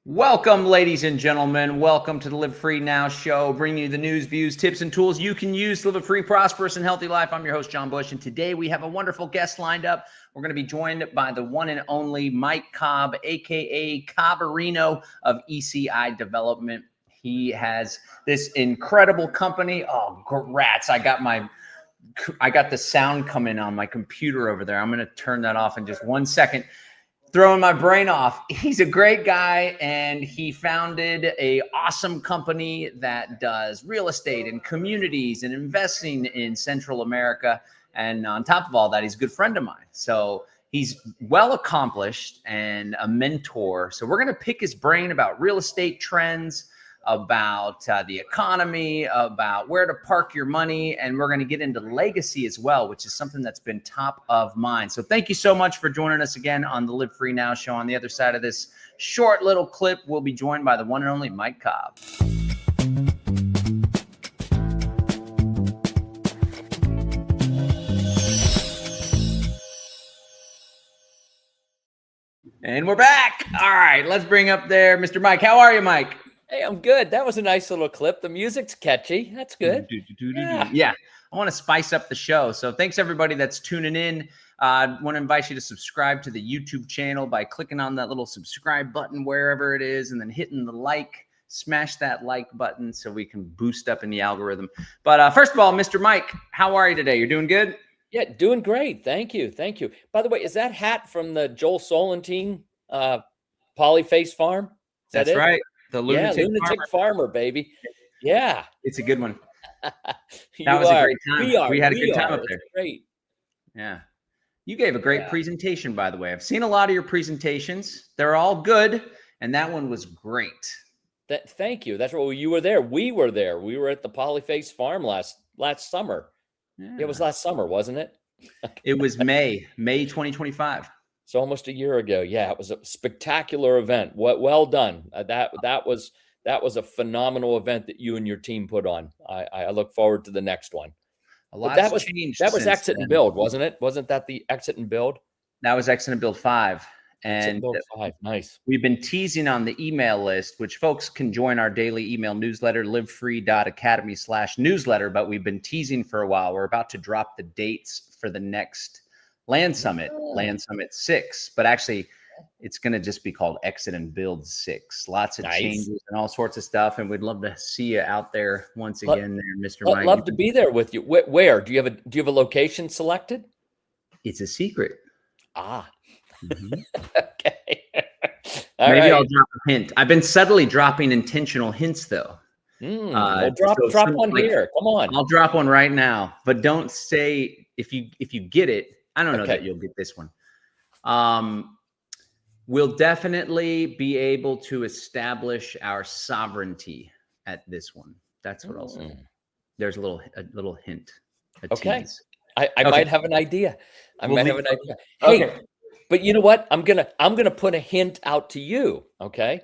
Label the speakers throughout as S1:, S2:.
S1: Welcome, ladies and gentlemen. Welcome to the Live Free Now show, bringing you the news, views, tips, and tools you can use to live a free, prosperous, and healthy life. I'm your host, John Bush, and today we have a wonderful guest lined up. We're going to be joined by the one and only Mike Cobb, aka Cobberino of ECI Development. He has this incredible company. Oh, rats! I got the sound coming on my computer over there. I'm going to turn that off in just 1 second. Throwing my brain off. He's a great guy, and he founded a awesome company that does real estate and communities and investing in Central America. And on top of all that, he's a good friend of mine. So he's well accomplished and a mentor. So we're going to pick his brain about real estate trends, about the economy, about where to park your money, and we're going to get into legacy as well, which is something that's been top of mind. So thank you so much for joining us again on the Live Free Now show. On the other side of this short little clip, we'll be joined by the one and only Mike Cobb. And we're back. All right, let's bring up there Mr. Mike. How are you, Mike?
S2: Hey, I'm good. That was a nice little clip. The music's catchy. That's good.
S1: Yeah. I want to spice up the show. So thanks everybody that's tuning in. I want to invite you to subscribe to the YouTube channel by clicking on that little subscribe button wherever it is, and then hitting the like, smash that like button so we can boost up in the algorithm. But first of all, Mr. Mike, how are you today? You're doing good?
S2: Yeah, doing great. Thank you. Thank you. By the way, is that hat from the Joel Solentine Polyface Farm?
S1: That's
S2: it?
S1: Right. The lunatic
S2: farmer, baby. Yeah.
S1: It's a good one. That was a great time. We had a good time up there.
S2: Great.
S1: Yeah. You gave a great presentation, by the way. I've seen a lot of your presentations. They're all good. And that one was great.
S2: Thank you. That's right. You were there. We were there. We were at the Polyface Farm last summer. Yeah. It was last summer, wasn't it?
S1: It was May 2025.
S2: So almost a year ago. Yeah, it was a spectacular event. Well done. That was a phenomenal event that you and your team put on. I look forward to the next one.
S1: That was changed.
S2: That was Exit and Build, wasn't it? Wasn't that the Exit and Build?
S1: That was Exit and Build 5. And
S2: Build 5. Nice.
S1: We've been teasing on the email list, which folks can join our daily email newsletter, livefree.academy/newsletter. But we've been teasing for a while. We're about to drop the dates for the next Land Summit 6, but actually it's going to just be called Exit and Build 6. Lots of changes and all sorts of stuff. And we'd love to see you out there once again there, Mr. Mike.
S2: I'd love to be there with you. Where? Do you have a location selected?
S1: It's a secret.
S2: Mm-hmm. Okay.
S1: Maybe I'll drop a hint. I've been subtly dropping intentional hints though.
S2: Drop one here. Come on.
S1: I'll drop one right now, but don't say if you get it. I don't know that you'll get this one. We'll definitely be able to establish our sovereignty at this one. That's what I'll say. There's a little hint. Tease.
S2: I might have an idea. Hey, but you know what? I'm gonna put a hint out to you. Okay.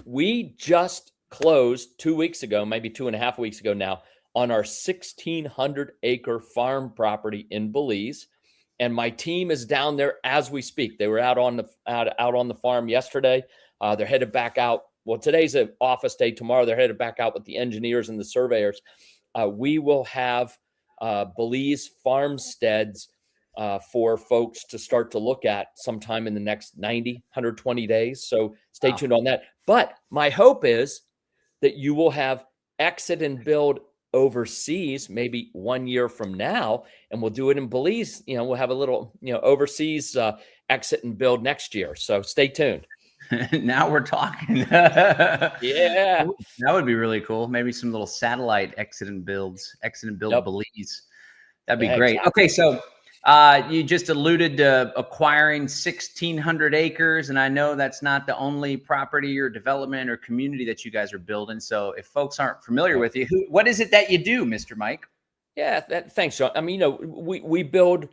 S2: We just closed 2 weeks ago, maybe 2.5 weeks ago now, on our 1,600-acre farm property in Belize, and my team is down there as we speak. They were out on the farm yesterday. They're headed back out. Well, today's an office day. Tomorrow they're headed back out with the engineers and the surveyors. We will have Belize farmsteads for folks to start to look at sometime in the next 90, 120 days. So stay tuned on that. But my hope is that you will have Exit and Build overseas maybe 1 year from now, and we'll do it in Belize. We'll have a little overseas Exit and Build next year. So stay tuned.
S1: Now we're talking.
S2: Yeah,
S1: that would be really cool. Maybe some little satellite Exit and Build Belize. That'd be great.
S2: Exactly.
S1: Okay, so you just alluded to acquiring 1,600 acres, and I know that's not the only property or development or community that you guys are building. So if folks aren't familiar with you, what is it that you do, Mr. Mike?
S2: Yeah, thanks, John. I mean, we build.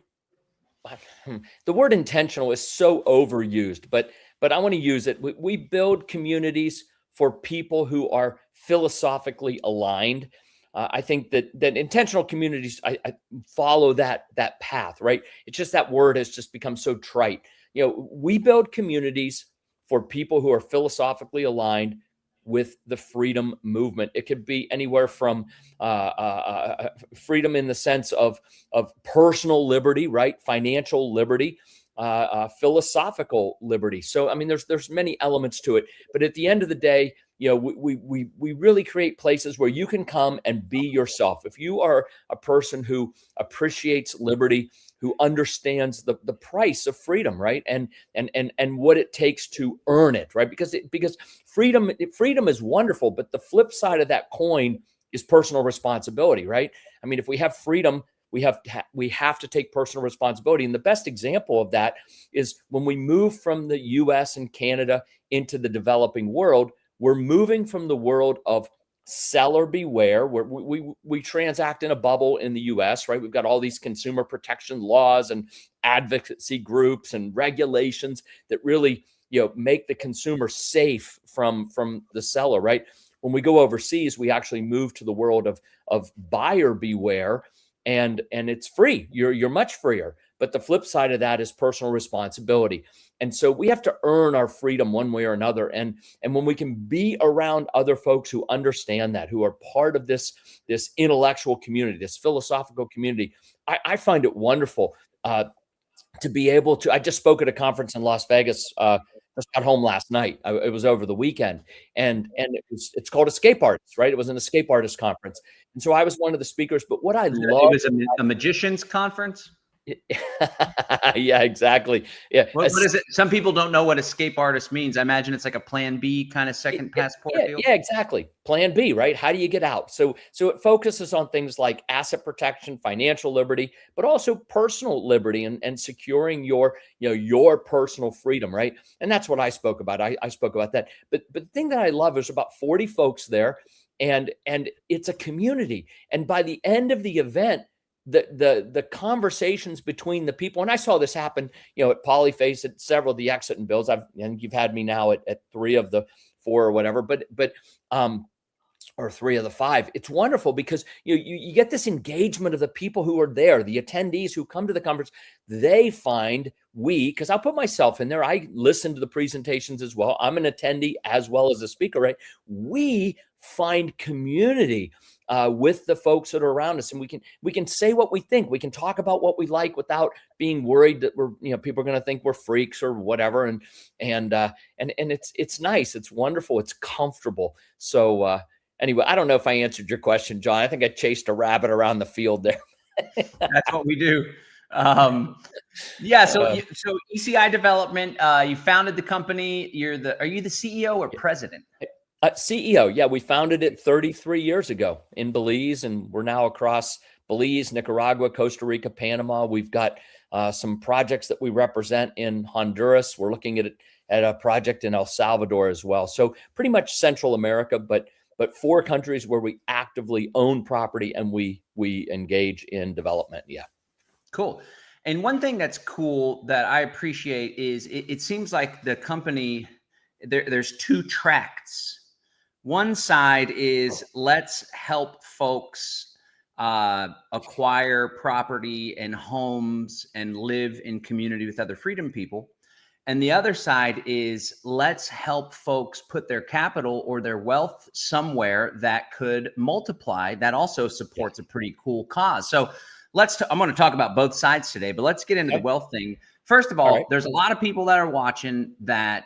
S2: The word intentional is so overused, but I want to use it. We build communities for people who are philosophically aligned. I think that intentional communities, I follow that path, right? It's just that word has just become so trite. We build communities for people who are philosophically aligned with the freedom movement. It could be anywhere from freedom in the sense of personal liberty, right? Financial liberty, philosophical liberty. So, I mean, there's many elements to it, but at the end of the day, we really create places where you can come and be yourself. If you are a person who appreciates liberty, who understands the price of freedom, right? And what it takes to earn it, right? Because freedom is wonderful, but the flip side of that coin is personal responsibility, right? I mean, if we have freedom, we have to take personal responsibility. And the best example of that is when we move from the US and Canada into the developing world, we're moving from the world of seller beware, where we transact in a bubble in the US, right? We've got all these consumer protection laws and advocacy groups and regulations that really, make the consumer safe from the seller, right? When we go overseas, we actually move to the world of buyer beware, and it's free. You're much freer. But the flip side of that is personal responsibility. And so we have to earn our freedom one way or another. And when we can be around other folks who understand that, who are part of this intellectual community, this philosophical community, I find it wonderful to be able to. I just spoke at a conference in Las Vegas. Just got home last night. It was over the weekend, and it's called Escape Artists, right? It was an escape artist conference, and so I was one of the speakers. But what I love,
S1: it was a magician's conference.
S2: Yeah, exactly. Yeah.
S1: What is it? Some people don't know what escape artist means. I imagine it's like a plan B kind of second passport deal.
S2: Yeah, exactly. Plan B, right? How do you get out? So it focuses on things like asset protection, financial liberty, but also personal liberty and securing your personal freedom, right? And that's what I spoke about. I spoke about that. But the thing that I love is about 40 folks there, and it's a community. And by the end of the event, the conversations between the people, and I saw this happen, at Polyface, at several of the exit and builds. And you've had me now at 3 of the 4 or whatever, but or 3 of the 5. It's wonderful because you get this engagement of the people who are there, the attendees who come to the conference. They find because I'll put myself in there. I listen to the presentations as well. I'm an attendee as well as a speaker, right? We find community with the folks that are around us, and we can say what we think. We can talk about what we like without being worried that people are going to think we're freaks or whatever. And it's nice. It's wonderful. It's comfortable. So anyway, I don't know if I answered your question, John. I think I chased a rabbit around the field there.
S1: That's what we do. Yeah. So ECI Development, you founded the company. Are you the CEO or president?
S2: CEO. Yeah, we founded it 33 years ago in Belize, and we're now across Belize, Nicaragua, Costa Rica, Panama. We've got some projects that we represent in Honduras. We're looking at a project in El Salvador as well. So pretty much Central America, but 4 countries where we actively own property and we engage in development. Yeah.
S1: Cool. And one thing that's cool that I appreciate is it seems like the company, there's 2 tracks. One side is let's help folks acquire property and homes and live in community with other freedom people. And the other side is let's help folks put their capital or their wealth somewhere that could multiply. That also supports a pretty cool cause. So I'm going to talk about both sides today, but let's get into the wealth thing. First of all, there's a lot of people that are watching that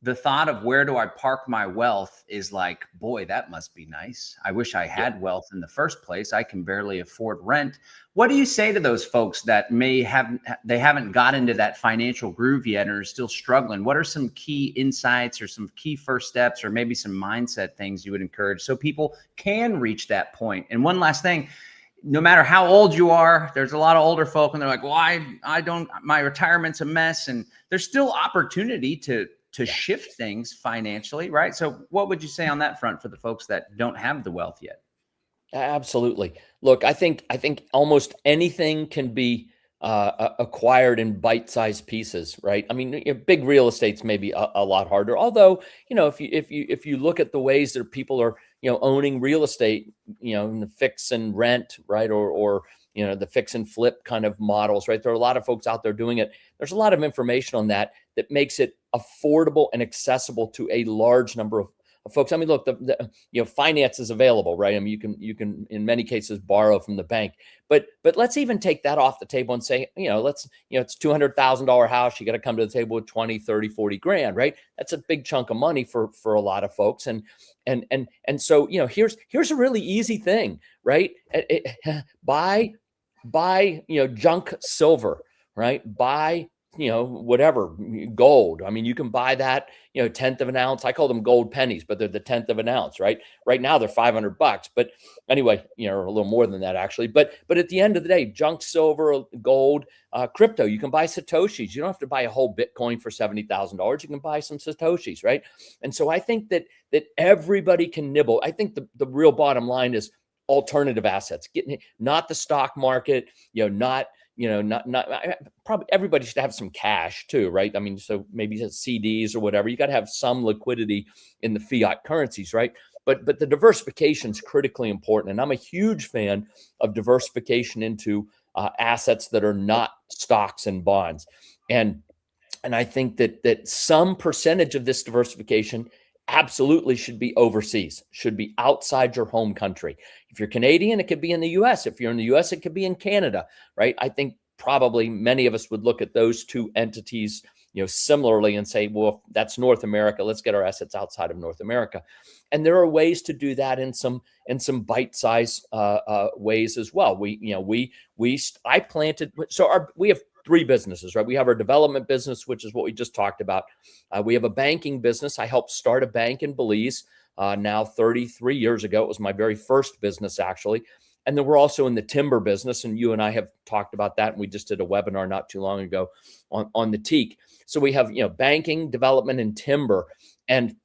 S1: the thought of where do I park my wealth is like, boy, that must be nice. I wish I had wealth in the first place. I can barely afford rent. What do you say to those folks that they haven't got into that financial groove yet and are still struggling? What are some key insights or some key first steps or maybe some mindset things you would encourage so people can reach that point? And one last thing, no matter how old you are, there's a lot of older folk and they're like, well, my retirement's a mess. And there's still opportunity to shift things financially, right? So what would you say on that front for the folks that don't have the wealth yet?
S2: Absolutely. Look, I think almost anything can be acquired in bite-sized pieces, right? I mean, big real estate's maybe a lot harder. Although, if you look at the ways that people are, owning real estate, in the fix and rent, right, or the fix and flip kind of models, right? There are a lot of folks out there doing it. There's a lot of information on that makes it affordable and accessible to a large number of folks. I mean, look, the finance is available, right? I mean, you can in many cases borrow from the bank, but let's even take that off the table and say, it's $200,000 house. You got to come to the table with 20, 30, 40 grand, right? That's a big chunk of money for a lot of folks. And so, here's a really easy thing, right? Buy junk silver, right? Buy whatever, gold. I mean, you can buy that, 1/10 of an ounce. I call them gold pennies, but they're the 1/10 of an ounce, right? Right now they're $500, but anyway, a little more than that actually. But at the end of the day, junk silver, gold, crypto, you can buy Satoshis. You don't have to buy a whole Bitcoin for $70,000. You can buy some Satoshis, right? And so I think that everybody can nibble. I think the real bottom line is alternative assets, not the stock market, not probably everybody should have some cash too, right? I mean, so maybe it's CDs or whatever. You got to have some liquidity in the fiat currencies, right? But the diversification is critically important. And I'm a huge fan of diversification into assets that are not stocks and bonds. And I think that some percentage of this diversification absolutely should be overseas, should be outside your home country. If you're Canadian, it could be in the US. If you're in the US, it could be in Canada, right? I think probably many of us would look at those two entities, similarly and say, well, if that's North America, let's get our assets outside of North America. And there are ways to do that in some bite-sized ways as well. We have 3 businesses, right? We have our development business, which is what we just talked about. We have a banking business. I helped start a bank in Belize now 33 years ago. It was my very first business, actually. And then we're also in the timber business, and you and I have talked about that. And we just did a webinar not too long ago on the teak. So we have, banking, development, and timber. And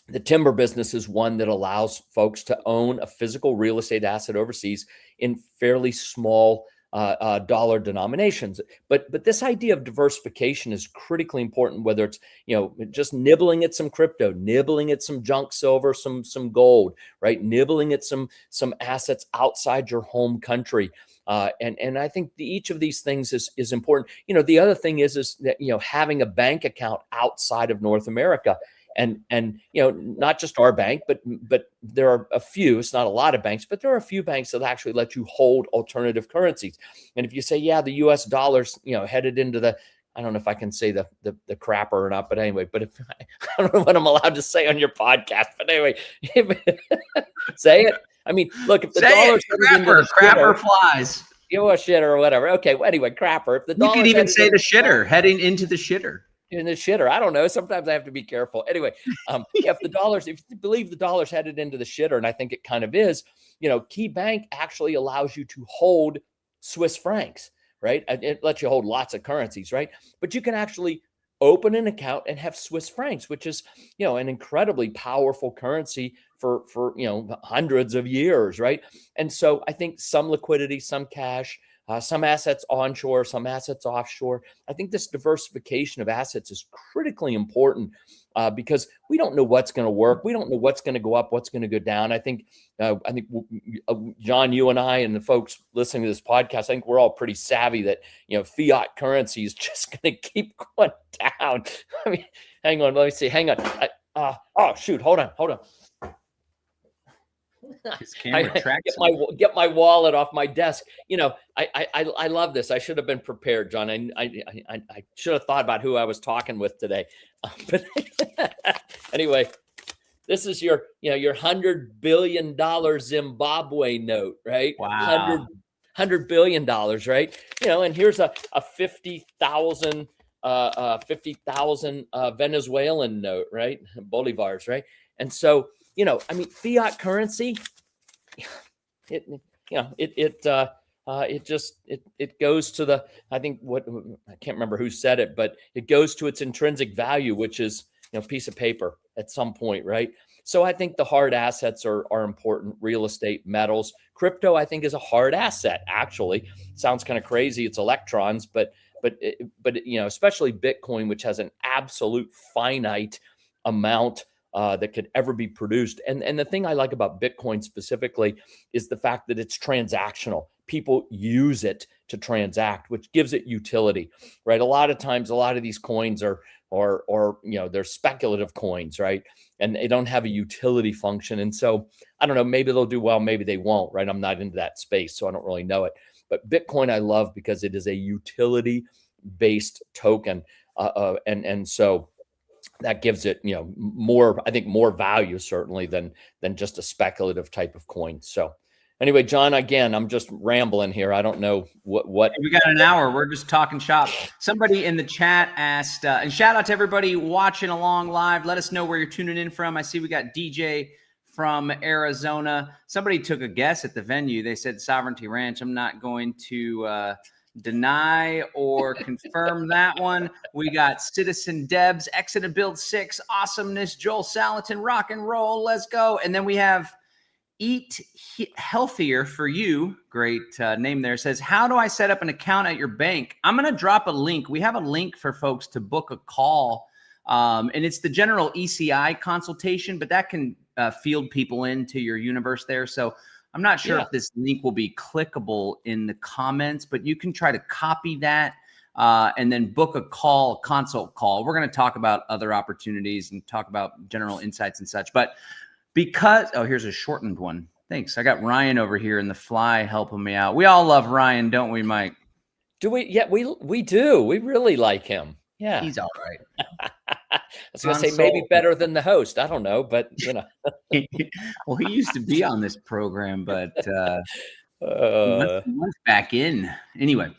S2: the timber business is one that allows folks to own a physical real estate asset overseas in fairly small dollar denominations. But this idea of diversification is critically important, whether it's, just nibbling at some crypto, nibbling at some junk silver, some gold, right? Nibbling at some assets outside your home country. And I think each of these things is important. The other thing is that, having a bank account outside of North America. And not just our bank, but there are a few, it's not a lot of banks, but there are a few banks that actually let you hold alternative currencies. And if you say, yeah, the US dollar's, headed into the, I don't know if I can say the crapper or not, but anyway, but if I don't know what I'm allowed to say on your podcast, but anyway, say it. I mean, look, if the dollar's
S1: crapper flies.
S2: Shit or whatever. Okay. Well, anyway, crapper. If the
S1: you could even say the shitter, heading into the shitter.
S2: In the shitter. I don't know. Sometimes I have to be careful. Anyway, if you believe the dollar's headed into the shitter, and I think it kind of is, Key Bank actually allows you to hold Swiss francs, right? It lets you hold lots of currencies, right? But you can actually open an account and have Swiss francs, which is, an incredibly powerful currency for hundreds of years, right? And so I think some liquidity, some cash, some assets onshore, some assets offshore. I think this diversification of assets is critically important because we don't know what's going to work. We don't know what's going to go up, what's going to go down. I think John, you and I and the folks listening to this podcast, I think we're all pretty savvy that, fiat currency is just going to keep going down. I mean, hang on, let me see. Hang on. Oh, shoot. Hold on.
S1: His camera tracks
S2: get my wallet off my desk. I love this. I should have been prepared, John. I should have thought about who I was talking with today. But anyway, this is your $100 billion Zimbabwe note, right?
S1: Wow.
S2: $100 billion, right? And here's a 50,000 Venezuelan note, right? Bolivars, right? And so, fiat currency, it goes to the, I think I can't remember who said it, but it goes to its intrinsic value, which is, a piece of paper at some point, right? So I think the hard assets are important. Real estate, metals, crypto, I think is a hard asset. Actually, sounds kind of crazy. It's electrons, but especially Bitcoin, which has an absolute finite amount that could ever be produced. And the thing I like about Bitcoin specifically is the fact that it's transactional. People use it to transact, which gives it utility, right? A lot of times, a lot of these coins are or they're speculative coins, right? And they don't have a utility function. And so I don't know, maybe they'll do well, maybe they won't, right? I'm not into that space, so I don't really know it. But Bitcoin I love because it is a utility based token. And so that gives it, more, I think, more value certainly than just a speculative type of coin. So anyway, John, again, I'm just rambling here. I don't know what
S1: we got an hour. We're just talking shop. Somebody in the chat asked, and shout out to everybody watching along live. Let us know where you're tuning in from. I see we got DJ from Arizona. Somebody took a guess at the venue. They said Sovereignty Ranch. I'm not going to deny or confirm that one. We got Citizen Debs, Exit and Build 6, Awesomeness, Joel Salatin, Rock and Roll, let's go. And then we have Eat Healthier for You, great name there, says, how do I set up an account at your bank? I'm going to drop a link. We have a link for folks to book a call, and it's the general ECI consultation, but that can field people into your universe there. So I'm not sure if this link will be clickable in the comments, but you can try to copy that and then book a call, consult call. We're going to talk about other opportunities and talk about general insights and such. But because, here's a shortened one. Thanks. I got Ryan over here in the fly helping me out. We all love Ryan, don't we, Mike?
S2: Do we? Yeah, we do. We really like him. Yeah.
S1: He's all right.
S2: I was going to say maybe better than the host. I don't know, but
S1: Well, he used to be on this program, but what's back in anyway.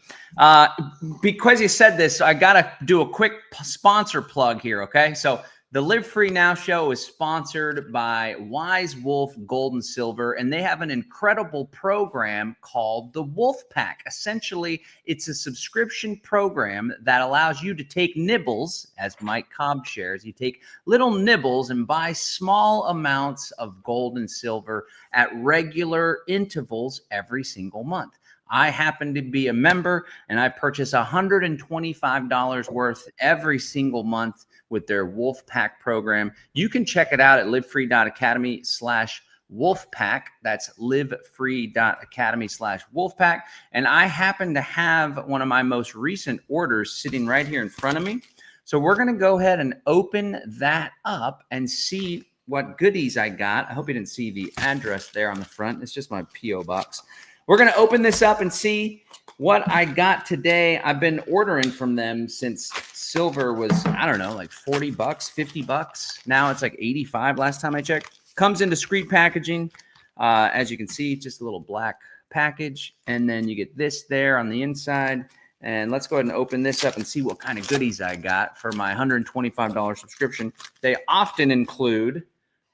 S1: Because you said this, I got to do a quick sponsor plug here. Okay. So the Live Free Now show is sponsored by Wise Wolf Gold and Silver, and they have an incredible program called the Wolf Pack. Essentially, it's a subscription program that allows you to take nibbles, as Mike Cobb shares. You take little nibbles and buy small amounts of gold and silver at regular intervals every single month. I happen to be a member, and I purchase $125 worth every single month with their Wolf Pack program. You can check it out at livefree.academy/wolfpack. That's livefree.academy/wolfpack. And I happen to have one of my most recent orders sitting right here in front of me. So we're going to go ahead and open that up and see what goodies I got. I hope you didn't see the address there on the front. It's just my P.O. box. We're going to open this up and see what I got today. I've been ordering from them since silver was, I don't know, like 40 bucks, 50 bucks. Now it's like 85 last time I checked. Comes in discreet packaging. As you can see, just a little black package. And then you get this there on the inside. And let's go ahead and open this up and see what kind of goodies I got for my $125 subscription. They often include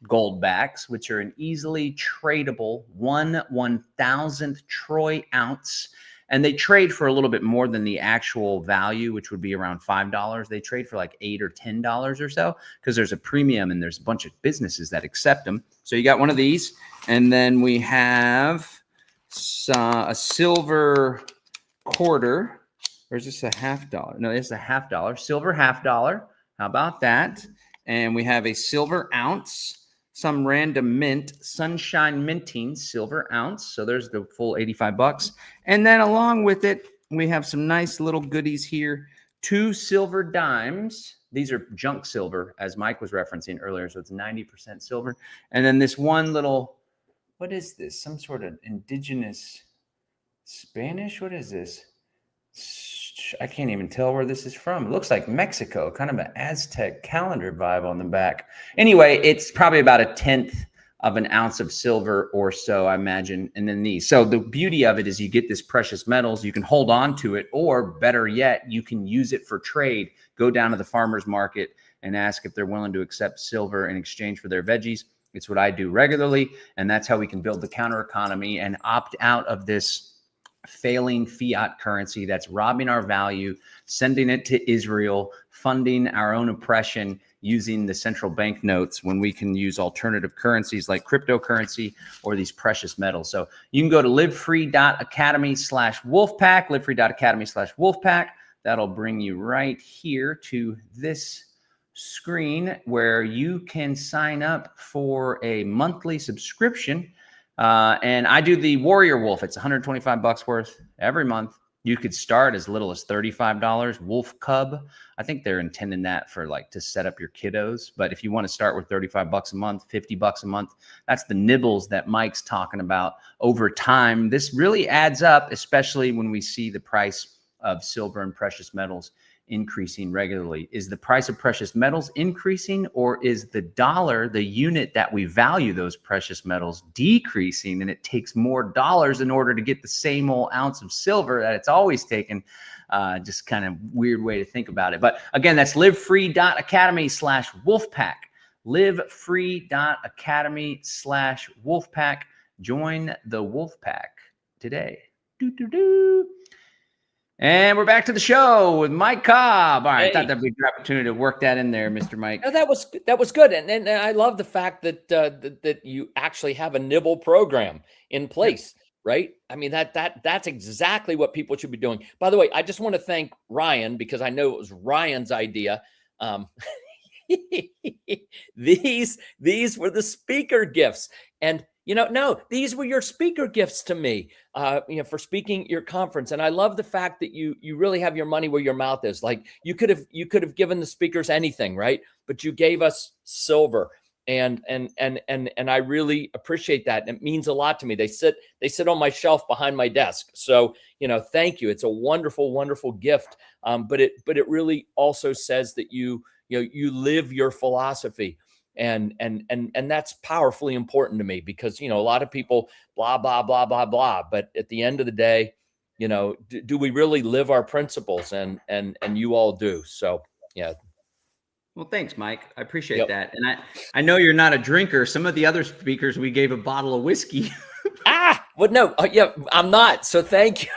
S1: gold backs, which are an easily tradable 1/1000th troy ounce. And they trade for a little bit more than the actual value, which would be around $5. They trade for like $8 or $10 or so because there's a premium and there's a bunch of businesses that accept them. So you got one of these. And then we have a silver quarter. Or is this a $50? No, it's a $50. Silver $50. How about that? And we have a silver ounce. Some random mint, Sunshine Minting silver ounce. So there's the full 85 bucks. And then along with it, we have some nice little goodies here. 2 silver dimes. These are junk silver, as Mike was referencing earlier. So it's 90% silver. And then this one little, what is this? Some sort of indigenous Spanish? What is this? I can't even tell where this is from. It looks like Mexico, kind of an Aztec calendar vibe on the back. Anyway, it's probably about 1/10 of an ounce of silver or so, I imagine. And then these. So the beauty of it is you get this precious metals. You can hold on to it, or better yet, you can use it for trade. Go down to the farmer's market and ask if they're willing to accept silver in exchange for their veggies. It's what I do regularly. And that's how we can build the counter economy and opt out of this failing fiat currency that's robbing our value, sending it to Israel, funding our own oppression using the central bank notes when we can use alternative currencies like cryptocurrency or these precious metals. So you can go to livefree.academy/wolfpack, livefree.academy/wolfpack. That'll bring you right here to this screen where you can sign up for a monthly subscription. And I do the Warrior Wolf. It's 125 bucks worth every month. You could start as little as $35. Wolf Cub, I think they're intending that for like to set up your kiddos. But if you want to start with $35 a month, $50 a month, that's the nibbles that Mike's talking about over time. This really adds up, especially when we see the price of silver and precious metals increasing regularly. Is the price of precious metals increasing, or is the dollar, the unit that we value those precious metals, decreasing, and it takes more dollars in order to get the same old ounce of silver that it's always taken? Just kind of weird way to think about it. But again, that's livefree.academy/wolfpack. livefree.academy/wolfpack. Join the Wolfpack today. And we're back to the show with Mike Cobb. All right, I thought that'd be a good opportunity to work that in there, Mr. Mike.
S2: No, that was good, and I love the fact that that you actually have a nibble program in place, right? I mean that's exactly what people should be doing. By the way, I just want to thank Ryan because I know it was Ryan's idea. These were the speaker gifts, and no, these were your speaker gifts to me, for speaking your conference. And I love the fact that you really have your money where your mouth is. Like you could have given the speakers anything, right? But you gave us silver, and I really appreciate that. And it means a lot to me. They sit on my shelf behind my desk. So thank you. It's a wonderful, wonderful gift. But it really also says that you live your philosophy. And that's powerfully important to me because, a lot of people blah, blah, blah, blah, blah. But at the end of the day, do we really live our principles? And you all do. So, yeah.
S1: Well, thanks, Mike. I appreciate that. And I know you're not a drinker. Some of the other speakers, we gave a bottle of whiskey.
S2: Well, no, I'm not. So thank you.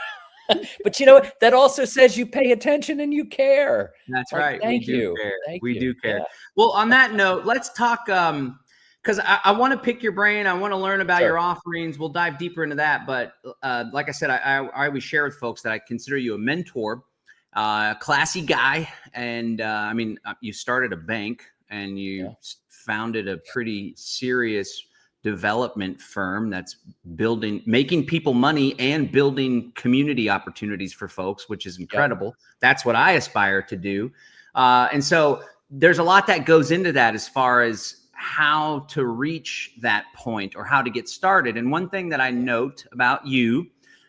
S2: But that also says you pay attention and you care.
S1: That's right.
S2: Thank you.
S1: We do care. Yeah. Well, on that note, let's talk because I want to pick your brain. I want to learn about your offerings. We'll dive deeper into that. But like I said, I always share with folks that I consider you a mentor, classy guy. And you started a bank and you founded a pretty serious development firm that's making people money and building community opportunities for folks, which is incredible. That's what I aspire to do. And so there's a lot that goes into that as far as how to reach that point or how to get started. And one thing that I note about you,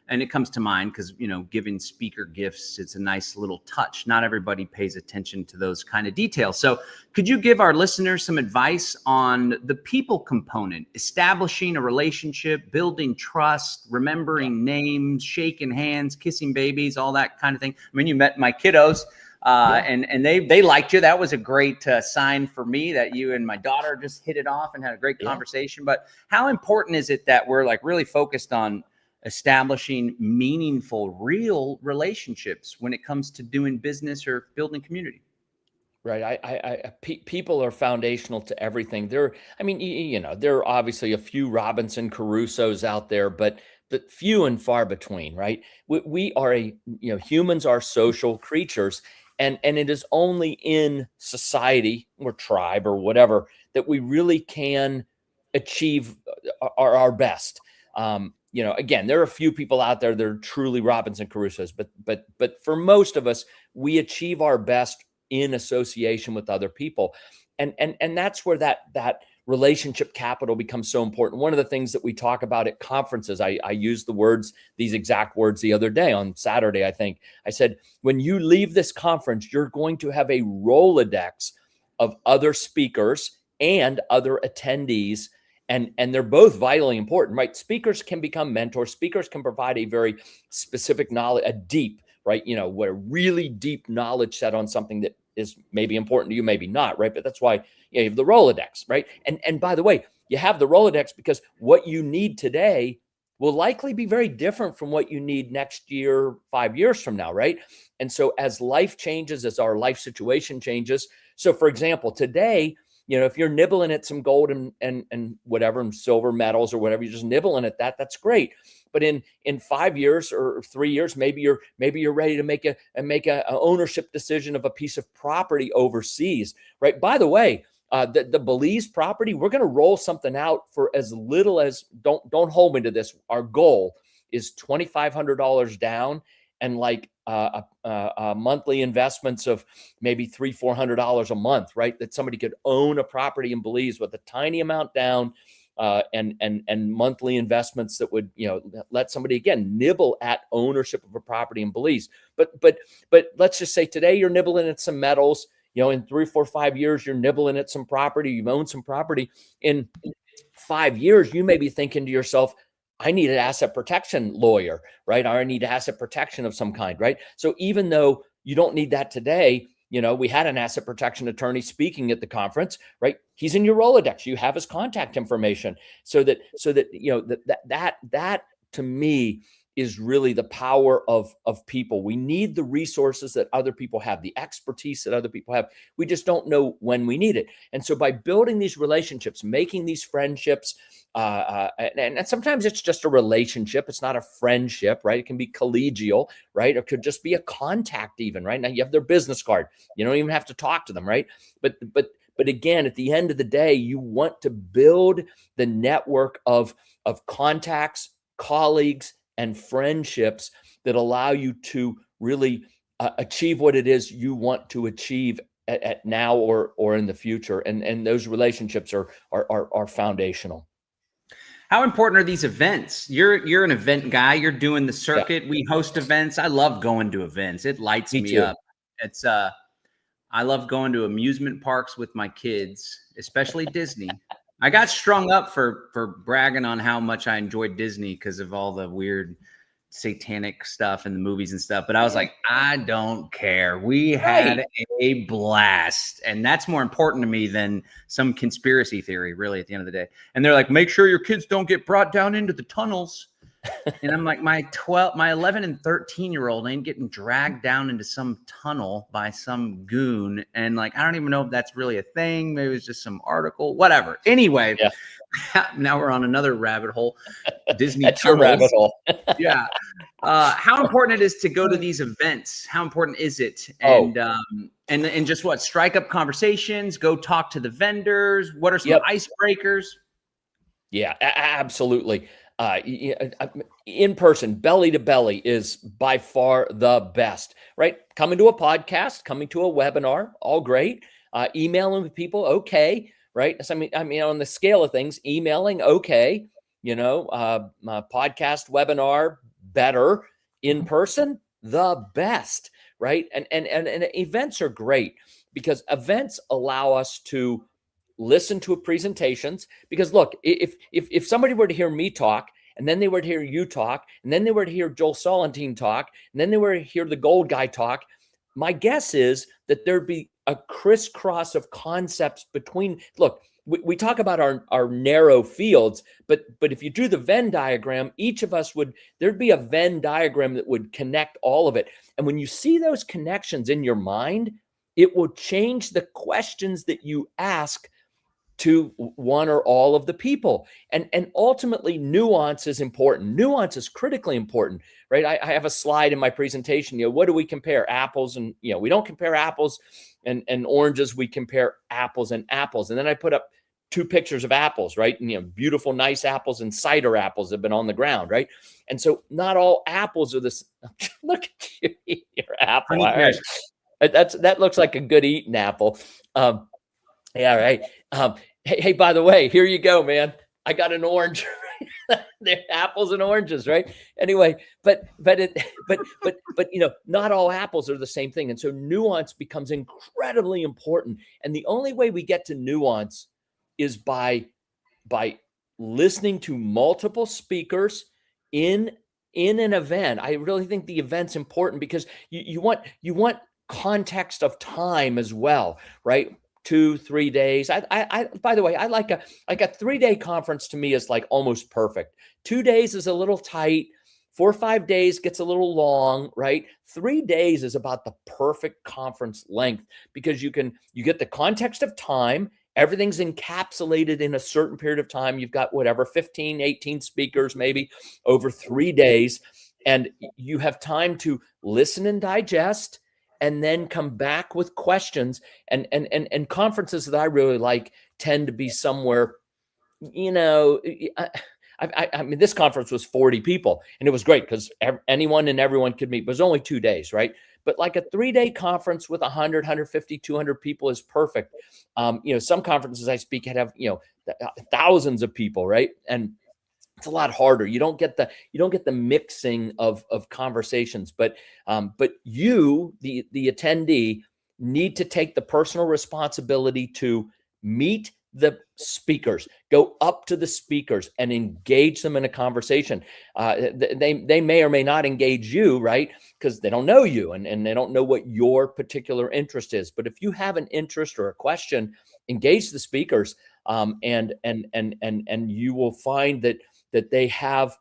S1: and it comes to mind because, giving speaker gifts, it's a nice little touch. Not everybody pays attention to those kind of details. So could you give our listeners some advice on the people component, establishing a relationship, building trust, remembering names, shaking hands, kissing babies, all that kind of thing? I mean, you met my kiddos and they liked you. That was a great sign for me that you and my daughter just hit it off and had a great conversation. But how important is it that we're like really focused on establishing meaningful, real relationships when it comes to doing business or building community?
S2: Right. People are foundational to everything. There are obviously a few Robinson Crusoes out there, but few and far between, right? We are humans are social creatures, and it is only in society or tribe or whatever that we really can achieve our best. Again, there are a few people out there that are truly Robinson Crusoes, but for most of us, we achieve our best in association with other people. And that's where that relationship capital becomes so important. One of the things that we talk about at conferences, I used these exact words the other day on Saturday, I think. I said, when you leave this conference, you're going to have a Rolodex of other speakers and other attendees. And they're both vitally important, right? Speakers can become mentors. Speakers can provide a very specific knowledge, a deep, right? A really deep knowledge set on something that is maybe important to you, maybe not, right? But that's why you have the Rolodex, right? And by the way, you have the Rolodex because what you need today will likely be very different from what you need next year, 5 years from now, right? And so as life changes, as our life situation changes. So for example, today, if you're nibbling at some gold and whatever, and silver metals or whatever, you're just nibbling at that's great. But in 5 years or 3 years, maybe you're ready to make a ownership decision of a piece of property overseas, right? By the way, the Belize property, we're going to roll something out for as little as, don't hold me to this. Our goal is $2,500 down and like monthly investments of maybe $300-400 a month, right? That somebody could own a property in Belize with a tiny amount down, and monthly investments that would, let somebody again nibble at ownership of a property in Belize. But let's just say today you're nibbling at some metals. In 3, 4, 5 years, you're nibbling at some property. You've owned some property. In 5 years, you may be thinking to yourself, I need an asset protection lawyer, right? Or I need asset protection of some kind, right? So even though you don't need that today, we had an asset protection attorney speaking at the conference, right? He's in your Rolodex. You have his contact information, so that that to me is really the power of people. We need the resources that other people have, the expertise that other people have. We just don't know when we need it. And so by building these relationships, making these friendships, and sometimes it's just a relationship. It's not a friendship, right? It can be collegial, right? It could just be a contact even, right? Now you have their business card. You don't even have to talk to them, right? But again, at the end of the day, you want to build the network of contacts, colleagues, and friendships that allow you to really achieve what it is you want to achieve at now or in the future. And those relationships are foundational.
S1: How important are these events? You're an event guy. You're doing the circuit. Yeah. We host events. I love going to events. It lights me up. It's I love going to amusement parks with my kids, especially Disney. I got strung up for bragging on how much I enjoyed Disney because of all the weird satanic stuff in the movies and stuff. But I was like, I don't care. We had a blast. And that's more important to me than some conspiracy theory, really, at the end of the day. And they're like, make sure your kids don't get brought down into the tunnels. And I'm like, my 11 and 13-year-old ain't getting dragged down into some tunnel by some goon. And like, I don't even know if that's really a thing. Maybe it's just some article, whatever. Anyway, now we're on another rabbit hole. Disney
S2: that's tunnels. Your rabbit hole.
S1: Yeah. How important it is to go to these events? How important is it? And and just what, strike up conversations, go talk to the vendors. What are some icebreakers?
S2: Yeah, absolutely. In person, belly to belly is by far the best, right? Coming to a podcast, coming to a webinar, all great. Emailing with people, okay, right? So, I mean, on the scale of things, emailing, okay, podcast, webinar, better. In person, the best, right? And events are great because events allow us to listen to presentations. Because look, if somebody were to hear me talk, and then they were to hear you talk, and then they were to hear Joel Solentine talk, and then they were to hear the gold guy talk, my guess is that there'd be a crisscross of concepts between. Look, we talk about our narrow fields, but if you do the Venn diagram, each of us there'd be a Venn diagram that would connect all of it. And when you see those connections in your mind, it will change the questions that you ask to one or all of the people. And ultimately, nuance is important. Nuance is critically important, right? I have a slide in my presentation. What do we compare? Apples and, we don't compare apples and oranges. We compare apples and apples. And then I put up 2 pictures of apples, right? And, beautiful, nice apples and cider apples have been on the ground, right? And so not all apples are this. Look at you eat your apple. All right. That looks like a good eating apple. Yeah, right. Hey, by the way, here you go, man. I got an orange. They're apples and oranges, right? Anyway, but not all apples are the same thing, and so nuance becomes incredibly important. And the only way we get to nuance is by listening to multiple speakers in an event. I really think the event's important because you want context of time as well, right? 2-3 days. I by the way, I like a 3-day conference. To me is like almost perfect. 2 days is a little tight. 4 or 5 days gets a little long, right? 3 days is about the perfect conference length because you get the context of time. Everything's encapsulated in a certain period of time. You've got whatever, 15, 18 speakers maybe over 3 days. And you have time to listen and digest and then come back with questions. And conferences that I really like tend to be somewhere, I mean, this conference was 40 people, and it was great because anyone and everyone could meet. It was only 2 days, right? But like a 3-day conference with 100, 150, 200 people is perfect. Some conferences I speak have, thousands of people, right? And it's a lot harder. You don't get the mixing of conversations, but you, the attendee, need to take the personal responsibility to meet the speakers, go up to the speakers and engage them in a conversation. They may or may not engage you, right? Because they don't know you and they don't know what your particular interest is. But if you have an interest or a question, engage the speakers, and you will find that they have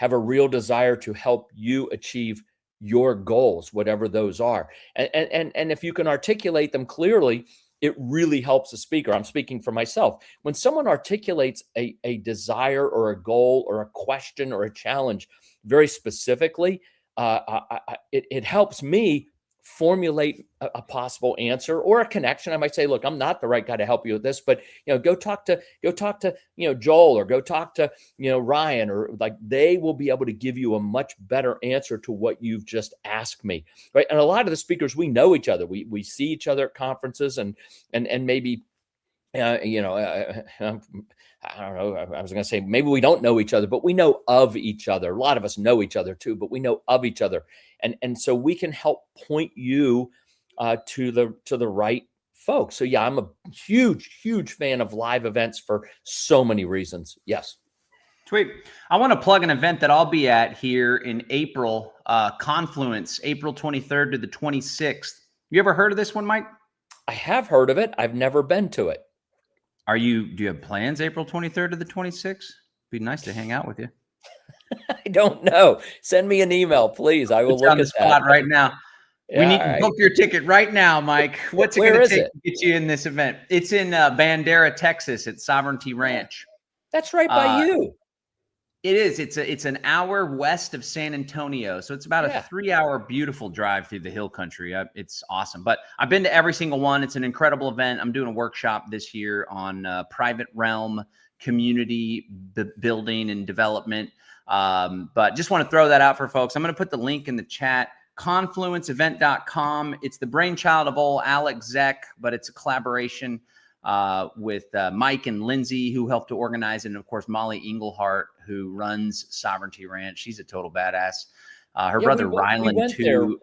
S2: a real desire to help you achieve your goals, whatever those are. And if you can articulate them clearly, it really helps the speaker. I'm speaking for myself. When someone articulates a desire or a goal or a question or a challenge very specifically, it helps me formulate a possible answer or a connection. I might say, look, I'm not the right guy to help you with this, but go talk to Joel, or go talk to Ryan, or like, they will be able to give you a much better answer to what you've just asked me, right? And a lot of the speakers, we know each other. We see each other at conferences, and maybe I don't know. I was going to say maybe we don't know each other, but we know of each other. A lot of us know each other too, but we know of each other, and so we can help point you to the right folks. So yeah, I'm a huge fan of live events for so many reasons. Yes.
S1: Sweet. I want to plug an event that I'll be at here in April, Confluence, April 23rd to the 26th. You ever heard of this one, Mike?
S2: I have heard of it. I've never been to it.
S1: Do you have plans April 23rd to the 26th? Be nice to hang out with you.
S2: I don't know. Send me an email, please. I will look
S1: on the
S2: at
S1: spot
S2: that
S1: right now.
S2: Yeah,
S1: we need to book your ticket right now, Mike. What's it going to take to get you in this event? It's in Bandera, Texas at Sovereignty Ranch.
S2: That's right by you.
S1: It is. It's an hour west of San Antonio. So it's about a 3-hour beautiful drive through the hill country. It's awesome. But I've been to every single one. It's an incredible event. I'm doing a workshop this year on private realm community building and development. But just want to throw that out for folks. I'm going to put the link in the chat. Confluenceevent.com. It's the brainchild of old Alex Zeck, but it's a collaboration with Mike and Lindsay, who helped to organize it, and of course Molly Englehart, who runs Sovereignty Ranch. She's a total badass. Her brother Ryland too.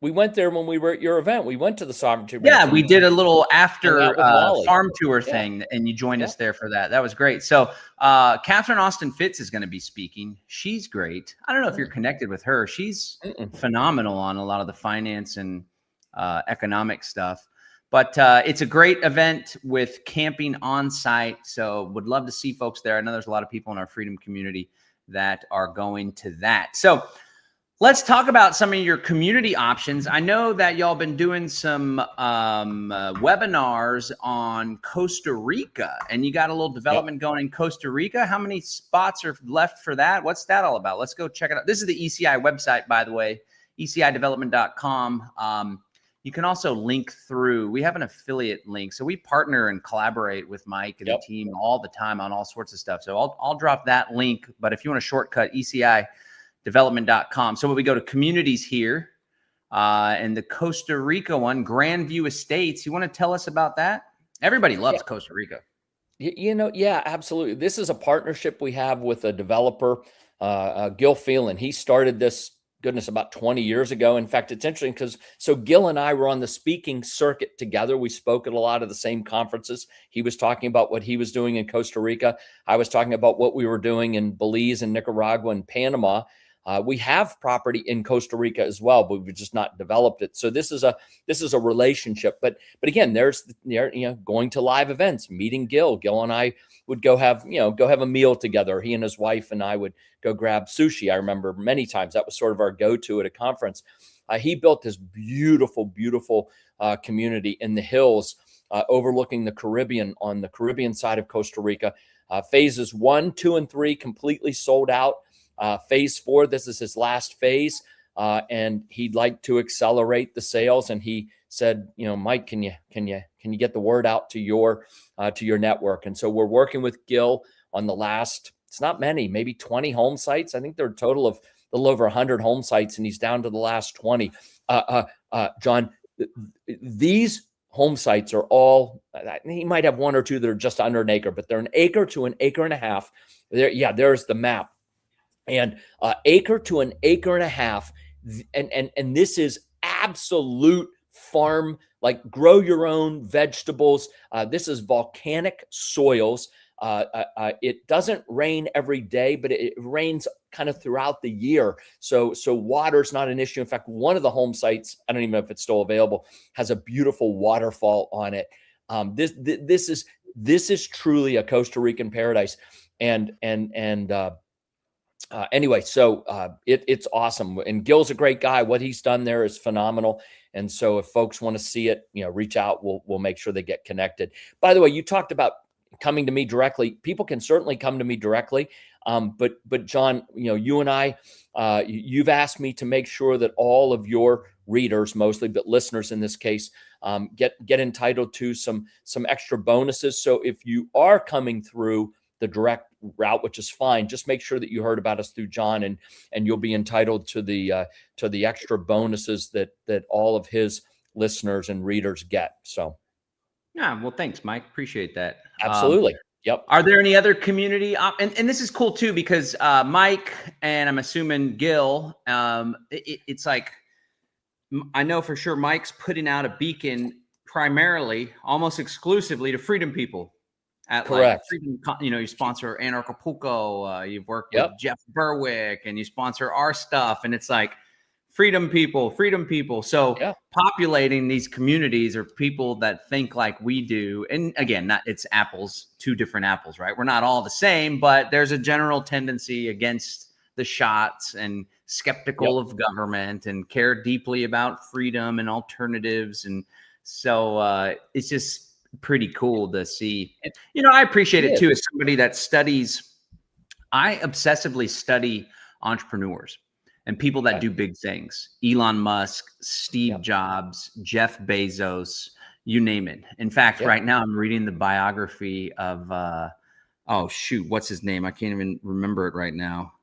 S2: We went there when we were at your event. We went to the Sovereignty Ranch.
S1: Yeah, we did a little after farm tour thing, and you joined us there for that. That was great. So Catherine Austin Fitz is going to be speaking. She's great. I don't know if you're connected with her. She's phenomenal on a lot of the finance and economic stuff. But it's a great event with camping on site. So would love to see folks there. I know there's a lot of people in our freedom community that are going to that. So let's talk about some of your community options. I know that y'all been doing some webinars on Costa Rica, and you got a little development going in Costa Rica. How many spots are left for that? What's that all about? Let's go check it out. This is the ECI website, by the way, ECIdevelopment.com. You can also link through. We have an affiliate link. So we partner and collaborate with Mike and the team all the time on all sorts of stuff. So I'll drop that link. But if you want a shortcut, ECIdevelopment.com. So when we go to communities here, and the Costa Rica one, Grandview Estates, you want to tell us about that? Everybody loves Costa Rica.
S2: Yeah, absolutely. This is a partnership we have with a developer, Gil Phelan. He started this, about 20 years ago. In fact, it's interesting because Gil and I were on the speaking circuit together. We spoke at a lot of the same conferences. He was talking about what he was doing in Costa Rica. I was talking about what we were doing in Belize and Nicaragua and Panama. We have property in Costa Rica as well, but we've just not developed it. So this is a relationship. But again, there's going to live events, meeting Gil. Gil and I would go have a meal together. He and his wife and I would go grab sushi. I remember many times that was sort of our go-to at a conference. He built this beautiful community in the hills overlooking the Caribbean, on the Caribbean side of Costa Rica. Phases 1, 2, and 3 completely sold out. Phase 4, this is his last phase, and he'd like to accelerate the sales. And he said, Mike, can you get the word out to your network? And so we're working with Gil on the last, it's not many, maybe 20 home sites. I think there are a total of a little over 100 home sites, and he's down to the last 20. John, these home sites are all, he might have one or two that are just under an acre, but they're an acre to an acre and a half. There's the map. And acre to an acre and a half. And this is absolute farm, like grow your own vegetables. This is volcanic soils. It doesn't rain every day, but it rains kind of throughout the year. So water's not an issue. In fact, one of the home sites, I don't even know if it's still available, has a beautiful waterfall on it. This is truly a Costa Rican paradise. Anyway, so it's awesome. And Gil's a great guy. What he's done there is phenomenal. And so if folks want to see it, reach out. We'll make sure they get connected. By the way, you talked about coming to me directly. People can certainly come to me directly. But John, you and I, you've asked me to make sure that all of your readers, mostly, but listeners in this case, get entitled to some extra bonuses. So if you are coming through the direct route, which is fine, just make sure that you heard about us through John, and you'll be entitled to the extra bonuses that all of his listeners and readers get. So,
S1: yeah, well, thanks, Mike. Appreciate that.
S2: Absolutely. Yep.
S1: Are there any other community and this is cool too, because Mike and I'm assuming Gil, it's like, I know for sure Mike's putting out a beacon primarily, almost exclusively to freedom people.
S2: Correct.
S1: Like freedom, you sponsor Anarchapulco, you've worked with Jeff Berwick, and you sponsor our stuff, and it's like freedom people. So populating these communities are people that think like we do. And again, it's two different apples, right? We're not all the same, but there's a general tendency against the shots and skeptical of government and care deeply about freedom and alternatives. And so it's just pretty cool to see. I appreciate it too, as somebody that studies. I obsessively study entrepreneurs and people that do big things. Elon Musk, Steve Jobs, Jeff Bezos, you name it. In fact, right now I'm reading the biography of what's his name? I can't even remember it right now.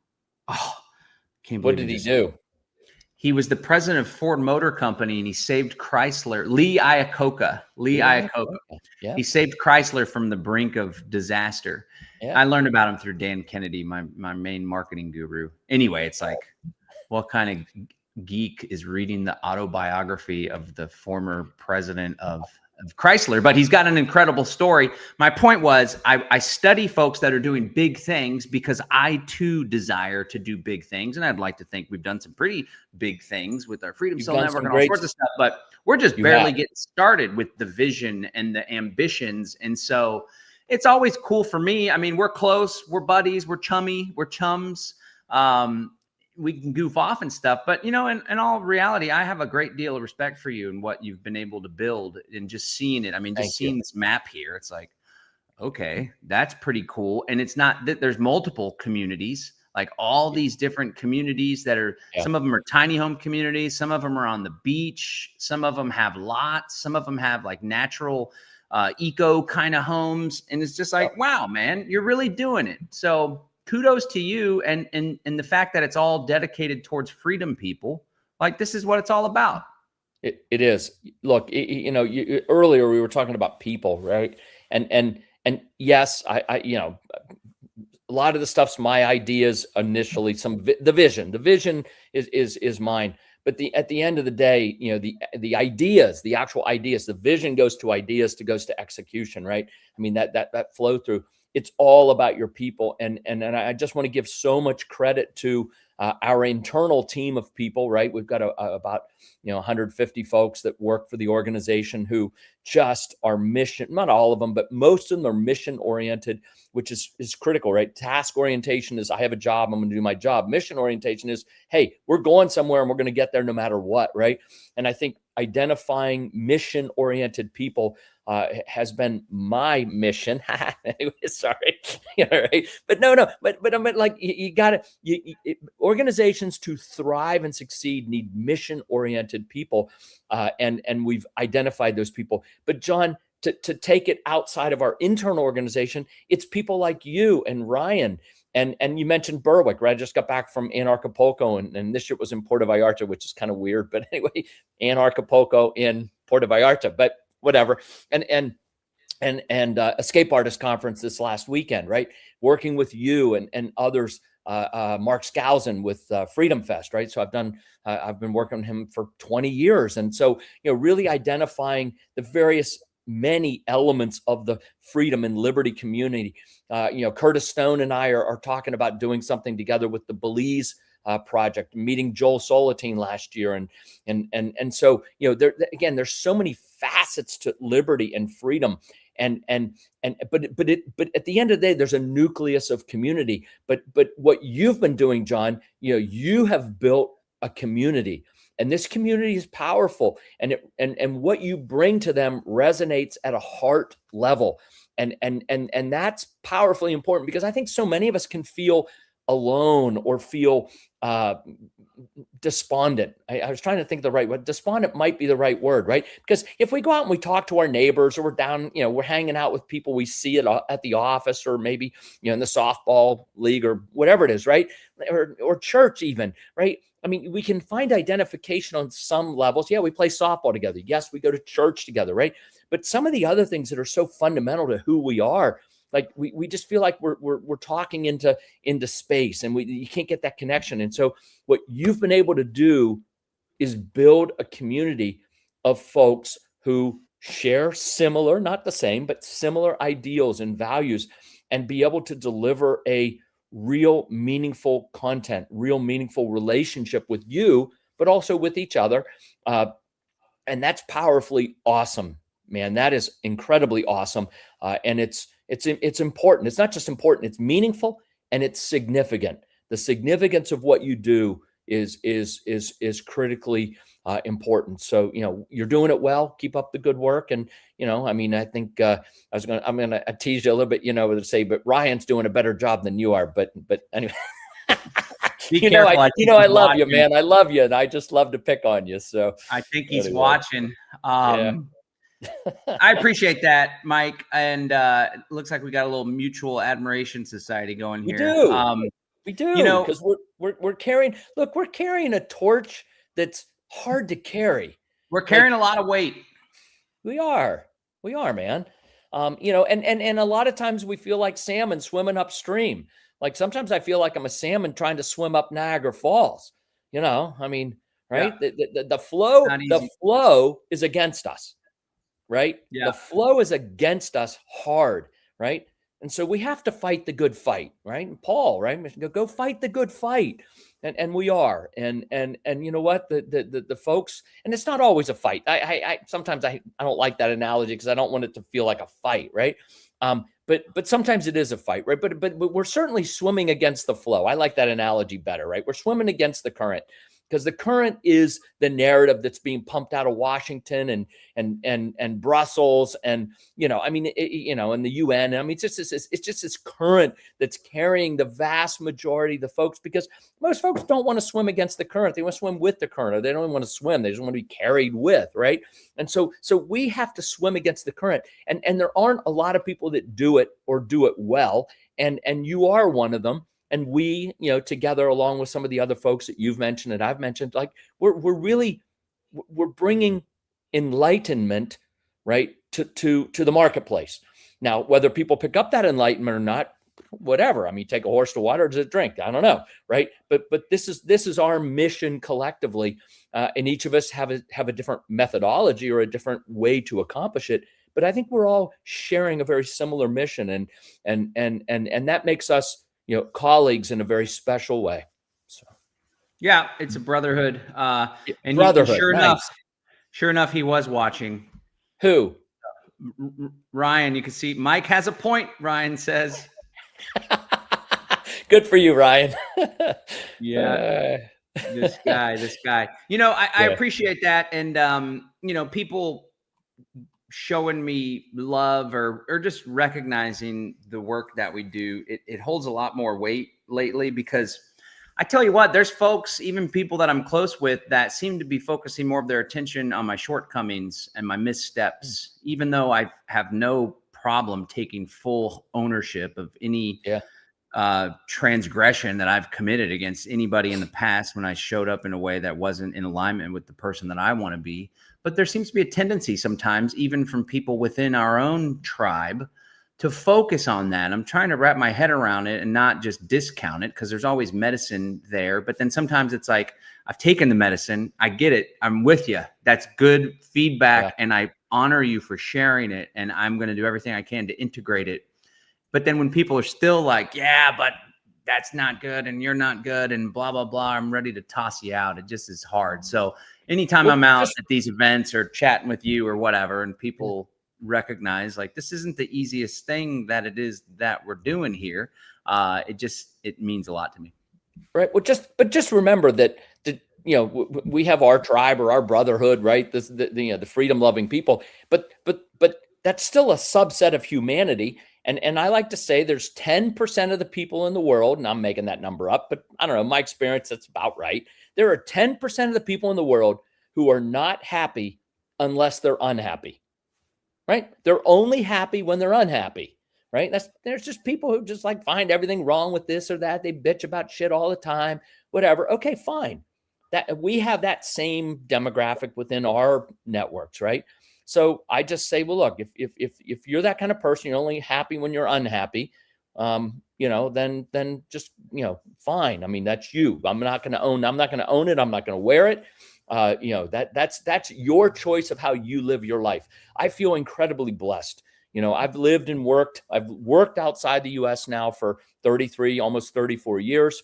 S1: Can't believe
S2: what did he do?
S1: He was the president of Ford Motor Company, and he saved Chrysler. Lee Iacocca. Yeah. He saved Chrysler from the brink of disaster. Yeah. I learned about him through Dan Kennedy, my main marketing guru. Anyway, it's like, what kind of geek is reading the autobiography of the former president of Chrysler? But he's got an incredible story. My point was, I study folks that are doing big things because I too desire to do big things. And I'd like to think we've done some pretty big things with our Freedom Cell Network and all sorts of stuff, but we're just barely getting started with the vision and the ambitions. And so it's always cool for me. I mean, we're close, we're buddies, we're chummy, we're chums. We can goof off and stuff, but in all reality, I have a great deal of respect for you and what you've been able to build, and just seeing it. I mean, seeing this map here, it's like, okay, that's pretty cool. And it's not that there's multiple communities, like all these different communities that are, some of them are tiny home communities. Some of them are on the beach. Some of them have lots. Some of them have like natural, eco kind of homes. And it's just like, wow, man, you're really doing it. So kudos to you, and the fact that it's all dedicated towards freedom people. Like, this is what it's all about.
S2: It is. Look, earlier we were talking about people, right? And yes, I a lot of the stuff's my ideas initially. The vision is mine. But at the end of the day, the ideas, the actual ideas, the vision goes to ideas, goes to execution, right? I mean, that flow through. It's all about your people. And I just want to give so much credit to our internal team of people, right? We've got about 150 folks that work for the organization who just are mission, not all of them, but most of them are mission oriented, which is critical, right? Task orientation is, I have a job, I'm going to do my job. Mission orientation is, hey, we're going somewhere and we're going to get there no matter what, right? And I think identifying mission oriented people has been my mission. Anyway, sorry. Right? But but I mean, like, you got to, organizations to thrive and succeed need mission oriented people. And we've identified those people. But John, to take it outside of our internal organization, it's people like you and Ryan. And you mentioned Berwick, right? I just got back from Anarchapulco, and this shit was in Puerto Vallarta, which is kind of weird. But anyway, Anarchapulco in Puerto Vallarta, but whatever. And Escape Artist Conference this last weekend, right? Working with you and others, Mark Skousen with Freedom Fest, right? So I've been working with him for 20 years. And so, really identifying the various many elements of the freedom and liberty community. Curtis Stone and I are talking about doing something together with the Belize project, meeting Joel Solotine last year. And so, there's so many facets to liberty and freedom. But at the end of the day, there's a nucleus of community. But what you've been doing, John, you have built a community, and this community is powerful, and what you bring to them resonates at a heart level. And that's powerfully important, because I think so many of us can feel alone or feel despondent. I was trying to think the right word. Despondent might be the right word, right? Because if we go out and we talk to our neighbors, or we're down, we're hanging out with people we see at the office, or maybe, in the softball league or whatever it is, right? Or church even, right? I mean, we can find identification on some levels. Yeah, we play softball together. Yes, we go to church together, right? But some of the other things that are so fundamental to who we are, like we just feel like we're talking into space, and you can't get that connection. And so what you've been able to do is build a community of folks who share similar, not the same, but similar ideals and values, and be able to deliver a real meaningful content, real meaningful relationship with you, but also with each other. And that's powerfully awesome, man. That is incredibly awesome. And it's important. It's not just important, it's meaningful, and it's significant. The significance of what you do is critically important. So, you're doing it well. Keep up the good work. And, I think I'm going to tease you a little bit, to say, but Ryan's doing a better job than you are. But anyway,
S1: Be careful.
S2: I love you, man. I love you. And I just love to pick on you. So
S1: I think he's watching.
S2: Yeah.
S1: I appreciate that, Mike. And it looks like we got a little mutual admiration society going here.
S2: We do. Because we're carrying a torch that's hard to carry.
S1: We're carrying a lot of weight.
S2: We are, man. And a lot of times we feel like salmon swimming upstream. Like sometimes I feel like I'm a salmon trying to swim up Niagara Falls. Right? Yeah. The flow is against us, right?
S1: Yeah.
S2: The flow is against us hard, right? And so we have to fight the good fight, right? And Paul, right? Go fight the good fight. And we are. And you know what? The folks, and it's not always a fight. I sometimes I don't like that analogy, because I don't want it to feel like a fight, right? But sometimes it is a fight, right? But we're certainly swimming against the flow. I like that analogy better, right? We're swimming against the current, because the current is the narrative that's being pumped out of Washington and Brussels and and the UN. I mean, it's just this current that's carrying the vast majority of the folks, because most folks don't want to swim against the current. They want to swim with the current, or they don't even want to swim. They just want to be carried with, right? And so we have to swim against the current, and there aren't a lot of people that do it or do it well, and you are one of them. And we, together, along with some of the other folks that you've mentioned and I've mentioned, like we're bringing enlightenment, right, to the marketplace. Now, whether people pick up that enlightenment or not, whatever. I mean, take a horse to water, or does it drink? I don't know, right? But this is our mission collectively, and each of us have a different methodology or a different way to accomplish it. But I think we're all sharing a very similar mission, and that makes us, colleagues in a very special way. So,
S1: yeah, it's a brotherhood. And
S2: brotherhood.
S1: Sure enough, he was watching.
S2: Who?
S1: Ryan. You can see Mike has a point. Ryan says.
S2: Good for you, Ryan.
S1: Yeah. This guy. I appreciate that, and people showing me love or just recognizing the work that we do, it holds a lot more weight lately, because I tell you what, there's folks, even people that I'm close with, that seem to be focusing more of their attention on my shortcomings and my missteps, even though I have no problem taking full ownership of any
S2: Yeah.
S1: transgression that I've committed against anybody in the past when I showed up in a way that wasn't in alignment with the person that I want to be. But there seems to be a tendency sometimes, even from people within our own tribe, to focus on that. I'm trying to wrap my head around it and not just discount it, because there's always medicine there. But then sometimes it's like, I've taken the medicine. I get it. I'm with you. That's good feedback. And I honor you for sharing it. And I'm going to do everything I can to integrate it. But then when people are still like, yeah, but that's not good and you're not good and blah, blah, blah, I'm ready to toss you out. It just is hard. So anytime I'm out at these events or chatting with you or whatever, and people recognize like, this isn't the easiest thing that it is that we're doing here. It means a lot to me.
S2: Right. Well, just remember that, we have our tribe or our brotherhood, right? The freedom loving people, but that's still a subset of humanity. And I like to say there's 10% of the people in the world, and I'm making that number up, but I don't know, my experience, that's about right. There are 10% of the people in the world who are not happy unless they're unhappy, right? They're only happy when they're unhappy, right? There's just people who just like find everything wrong with this or that. They bitch about shit all the time, whatever. Okay, fine. That we have that same demographic within our networks, right? So I just say, well, look, if you're that kind of person, you're only happy when you're unhappy, then just, fine. I mean, that's you. I'm not going to own it. I'm not going to wear it. That's your choice of how you live your life. I feel incredibly blessed. I've lived and worked. I've worked outside the US now for 33, almost 34 years.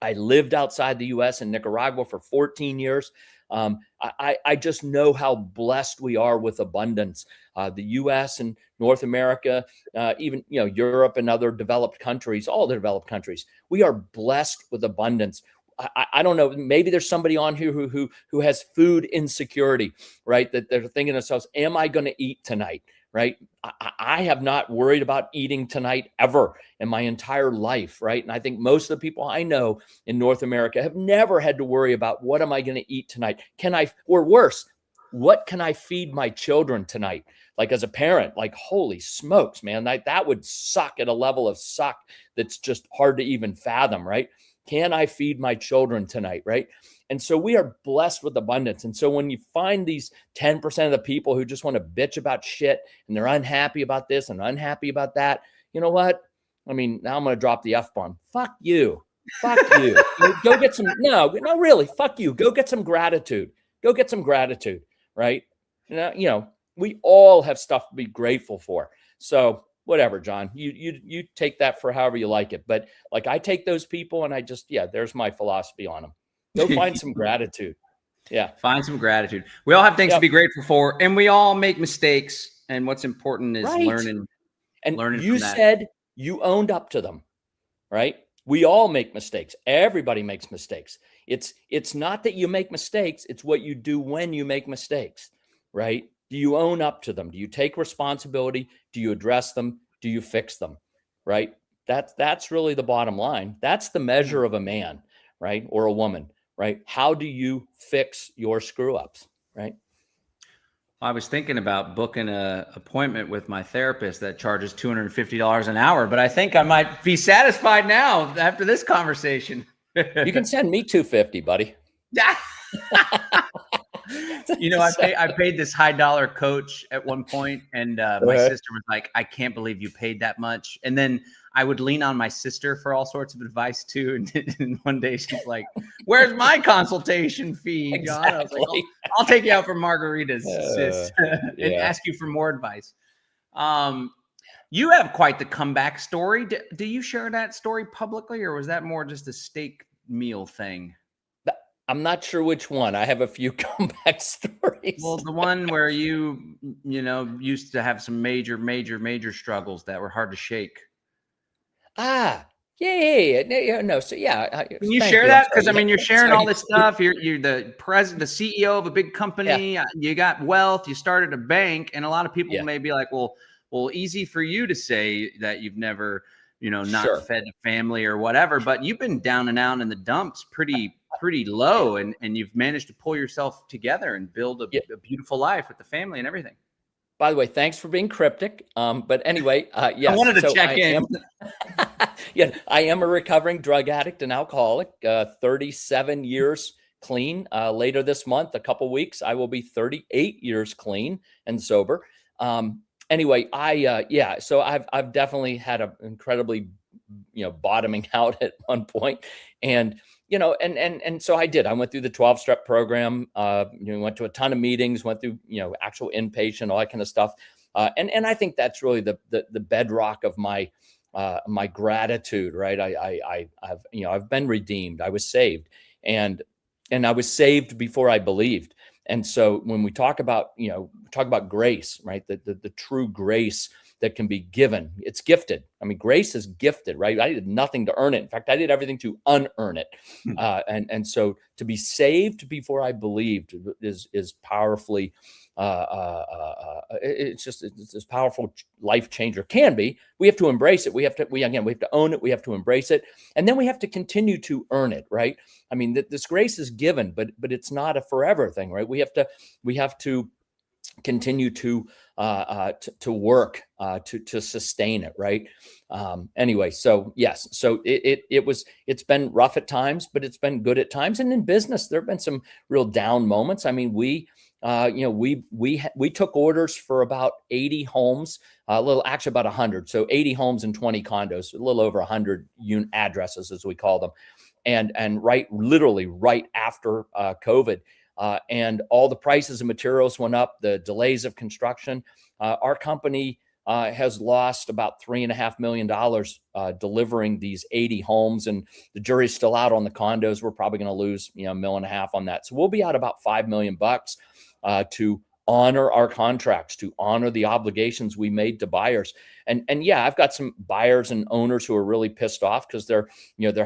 S2: I lived outside the US in Nicaragua for 14 years. I just know how blessed we are with abundance. The U.S. and North America, even Europe and other developed countries, all the developed countries, we are blessed with abundance. I don't know. Maybe there's somebody on here who has food insecurity, right? That they're thinking to themselves, "Am I going to eat tonight?" Right? I have not worried about eating tonight ever in my entire life, right? And I think most of the people I know in North America have never had to worry about what am I going to eat tonight? Or worse, what can I feed my children tonight? Like as a parent, like, holy smokes, man, that would suck at a level of suck that's just hard to even fathom, right? Can I feed my children tonight, right? And so we are blessed with abundance. And so when you find these 10% of the people who just want to bitch about shit and they're unhappy about this and unhappy about that, you know what? I mean, now I'm going to drop the F-bomb. Fuck you. Fuck you. Go get some, no, really, fuck you. Go get some gratitude. Go get some gratitude, right? We all have stuff to be grateful for. So whatever, John, you take that for however you like it. But like I take those people and I just, there's my philosophy on them. Go find some gratitude. Yeah.
S1: Find some gratitude. We all have things to be grateful for, and we all make mistakes. And what's important is learning.
S2: And
S1: learning
S2: you said you owned up to them, right? We all make mistakes. Everybody makes mistakes. It's not that you make mistakes. It's what you do when you make mistakes, right? Do you own up to them? Do you take responsibility? Do you address them? Do you fix them? Right? That's really the bottom line. That's the measure of a man, right? Or a woman, right? How do you fix your screw ups, right?
S1: I was thinking about booking an appointment with my therapist that charges $250 an hour, but I think I might be satisfied now after this conversation.
S2: You can send me $250, buddy.
S1: I paid this high dollar coach at one point, and my sister was like, "I can't believe you paid that much." And then I would lean on my sister for all sorts of advice too. And one day she's like, "Where's my consultation fee, John?"
S2: Exactly.
S1: I was like, I'll take you out for margaritas, sis, and ask you for more advice. You have quite the comeback story. Do you share that story publicly, or was that more just a steak meal thing?
S2: I'm not sure which one. I have a few comeback stories.
S1: Well, the one where you used to have some major struggles that were hard to shake.
S2: Yeah. No. So yeah.
S1: Can you share that? Because I mean, you're sharing all this stuff. You're the president, the CEO of a big company. Yeah. You got wealth. You started a bank, and a lot of people may be like, well, easy for you to say that you've never, not
S2: Sure.
S1: fed a family or whatever, but you've been down and out in the dumps pretty low, and you've managed to pull yourself together and build
S2: Yeah.
S1: a beautiful life with the family and everything.
S2: By the way, thanks for being cryptic. But anyway,
S1: I
S2: yes.
S1: wanted to
S2: So
S1: check
S2: I
S1: in.
S2: am, yeah, I am a recovering drug addict and alcoholic. 37 years clean. Later this month, a couple weeks, I will be 38 years clean and sober. Anyway, yeah. So I've definitely had an incredibly, bottoming out at one point, and and so I did. I went through the 12-step program. Went to a ton of meetings, went through actual inpatient, all that kind of stuff. And I think that's really the bedrock of my my gratitude, right? I've been redeemed. I was saved, and I was saved before I believed. And so when we talk about grace, right? The true grace that can be given, it's gifted. I mean, grace is gifted, right? I did nothing to earn it. In fact, I did everything to unearn it. And so to be saved before I believed is powerfully it's this powerful life changer. Can be. We have to embrace it. We have to own it. We have to embrace it, and then we have to continue to earn it. Right? I mean, this grace is given, but it's not a forever thing, right? We have to continue to work to sustain it, right? Anyway, so yes, so it's been rough at times, but it's been good at times. And in business, there have been some real down moments. I mean, we took orders for about 80 homes, actually about 100. So 80 homes and 20 condos, a little over 100 unit addresses, as we call them. And literally right after COVID. And all the prices of materials went up, the delays of construction. Our company has lost about $3.5 million delivering these 80 homes, and the jury's still out on the condos. We're probably going to lose $1.5 million on that. So we'll be out about $5 million to honor our contracts, to honor the obligations we made to buyers. And yeah, I've got some buyers and owners who are really pissed off because their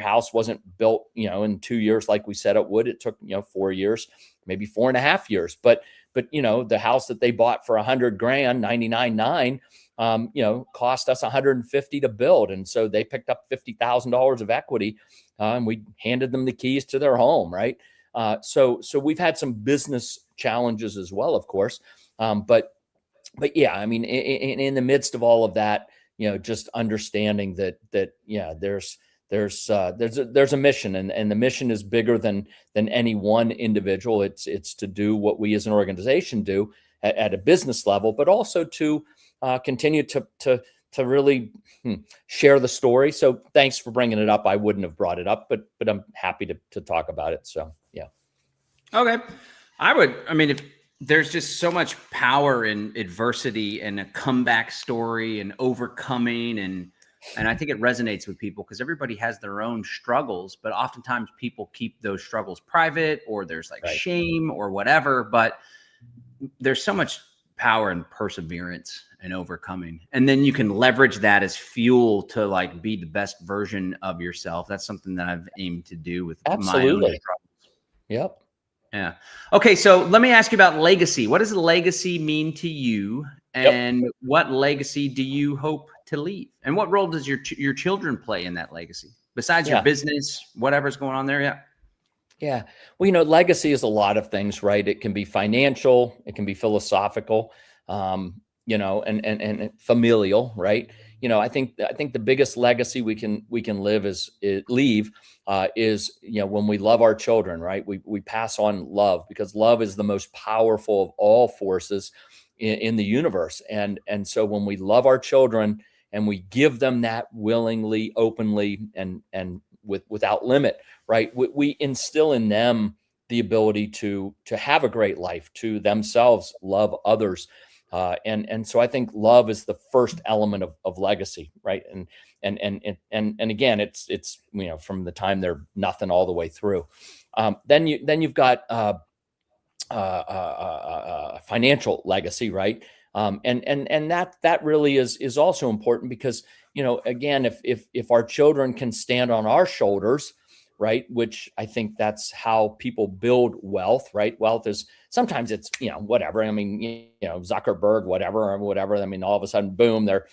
S2: house wasn't built, in 2 years like we said it would. It took 4 years, maybe 4.5 years. But the house that they bought for $100,000, $99,900, cost us $150,000 to build. And so they picked up $50,000 of equity, and we handed them the keys to their home, right? So we've had some business challenges as well, of course. But yeah, I mean, in the midst of all of that, just understanding that there's a mission, and the mission is bigger than any one individual. It's to do what we as an organization do at a business level, but also to continue to really share the story. So thanks for bringing it up. I wouldn't have brought it up, but I'm happy to talk about it. So yeah.
S1: Okay. I mean, if there's just so much power in adversity and a comeback story and overcoming, and I think it resonates with people because everybody has their own struggles, but oftentimes people keep those struggles private, or there's like shame or whatever, but there's so much power in perseverance and overcoming. And then you can leverage that as fuel to like be the best version of yourself. That's something that I've aimed to do with my own struggles.
S2: Yep.
S1: Yeah. Okay. So let me ask you about legacy. What does legacy mean to you? And what legacy do you hope to leave? And what role does your children play in that legacy besides your business, whatever's going on there? Yeah.
S2: Yeah. Well, legacy is a lot of things, right? It can be financial, it can be philosophical, and familial, right? I think the biggest legacy we can leave is when we love our children, right? We pass on love, because love is the most powerful of all forces in the universe. And so when we love our children and we give them that willingly, openly, and without limit, right? We instill in them the ability to have a great life, to themselves love others. And so I think love is the first element of legacy, right? And again, it's from the time they're nothing all the way through. Then you've got financial legacy, right? And that really is also important, because again, if our children can stand on our shoulders, right? Which I think that's how people build wealth, right? Wealth is sometimes it's, whatever. I mean, Zuckerberg, whatever. I mean, all of a sudden, boom, they're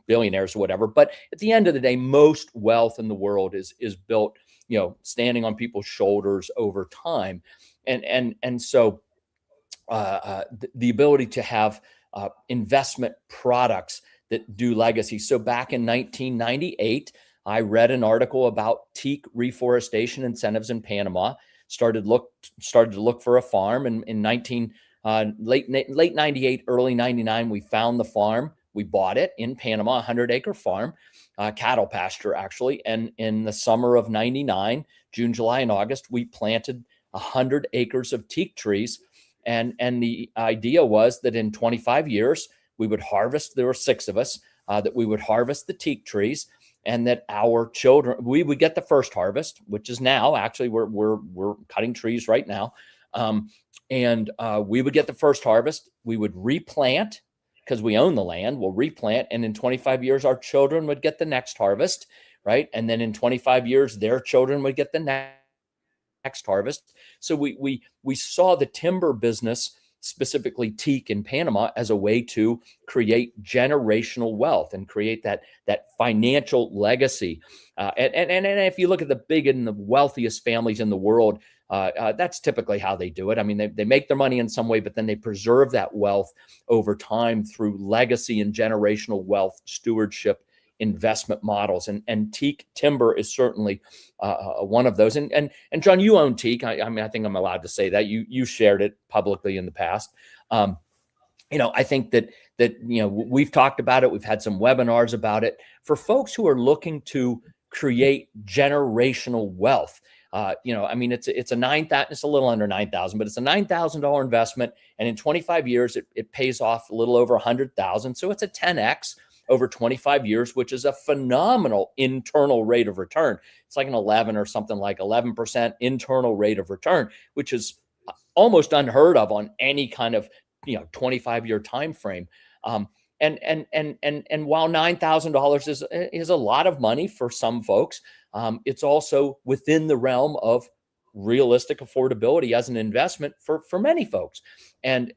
S2: billionaires or whatever. But at the end of the day, most wealth in the world is built, standing on people's shoulders over time. And so the ability to have investment products that do legacy. So back in 1998, I read an article about teak reforestation incentives in Panama. Started to look for a farm, and in late 98, early 99, we found the farm. We bought it in Panama, a 100-acre farm, cattle pasture actually. And in the summer of 99, June, July, and August, we planted 100 acres of teak trees. And the idea was that in 25 years, we would harvest, there were 6 of us, that we would harvest the teak trees, and that our children, we would get the first harvest, which is now, actually, we're cutting trees right now. And we would get the first harvest. We would replant, because we own the land, we'll replant. And in 25 years, our children would get the next harvest, right? And then in 25 years, their children would get the next harvest. So we saw the timber business, specifically teak in Panama, as a way to create generational wealth and create that financial legacy. And if you look at the big and the wealthiest families in the world, that's typically how they do it. I mean, they make their money in some way, but then they preserve that wealth over time through legacy and generational wealth stewardship investment models. And teak timber is certainly one of those. And John, you own teak. I mean, I think I'm allowed to say that you shared it publicly in the past. I think that we've talked about it. We've had some webinars about it for folks who are looking to create generational wealth. I mean, it's a it's a little under 9,000, but it's a $9,000 investment. And in 25 years, it pays off a little over 100,000. So it's a 10X over 25 years, which is a phenomenal internal rate of return. It's like an 11 or something like 11% internal rate of return, which is almost unheard of on any kind of 25-year time frame. And while $9,000 is a lot of money for some folks, it's also within the realm of realistic affordability as an investment for many folks. And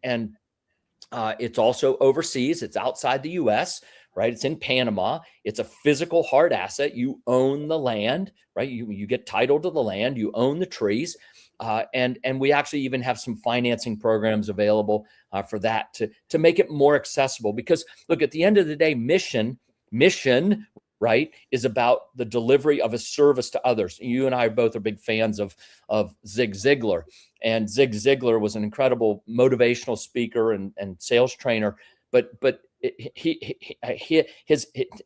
S2: it's also overseas. It's outside the U.S., right? It's in Panama. It's a physical hard asset. You own the land, right? You get title to the land. You own the trees. And we actually even have some financing programs available for that to make it more accessible. Because look, at the end of the day, mission, right, is about the delivery of a service to others. You and I both are big fans of Zig Ziglar. And Zig Ziglar was an incredible motivational speaker and sales trainer. But he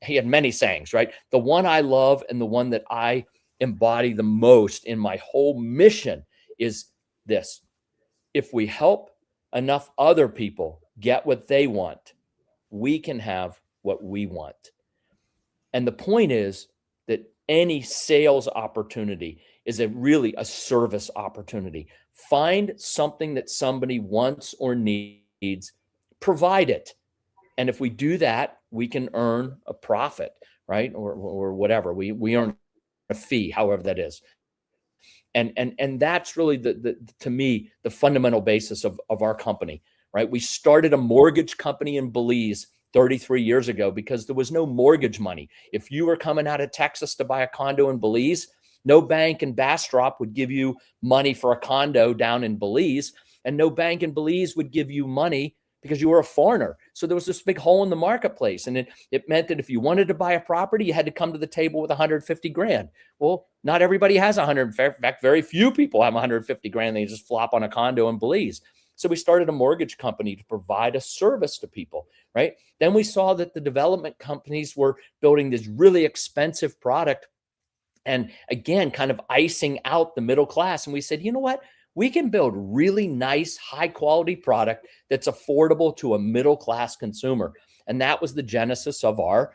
S2: had many sayings, right? The one I love and the one that I embody the most in my whole mission is this: if we help enough other people get what they want, we can have what we want. And the point is that any sales opportunity is really a service opportunity. Find something that somebody wants or needs, provide it. And if we do that, we can earn a profit, right? Or whatever. We earn a fee, however that is. And that's really to me, the fundamental basis of our company, right? We started a mortgage company in Belize 33 years ago because there was no mortgage money. If you were coming out of Texas to buy a condo in Belize, no bank in Bastrop would give you money for a condo down in Belize, and no bank in Belize would give you money because you were a foreigner. So there was this big hole in the marketplace. And it meant that if you wanted to buy a property, you had to come to the table with 150 grand. Well, not everybody has 100. In fact, very few people have 150 grand. They just flop on a condo in Belize. So we started a mortgage company to provide a service to people, right? Then we saw that the development companies were building this really expensive product and, again, kind of icing out the middle class. And we said, you know what? We can build really nice, high quality product that's affordable to a middle class consumer. And that was the genesis of our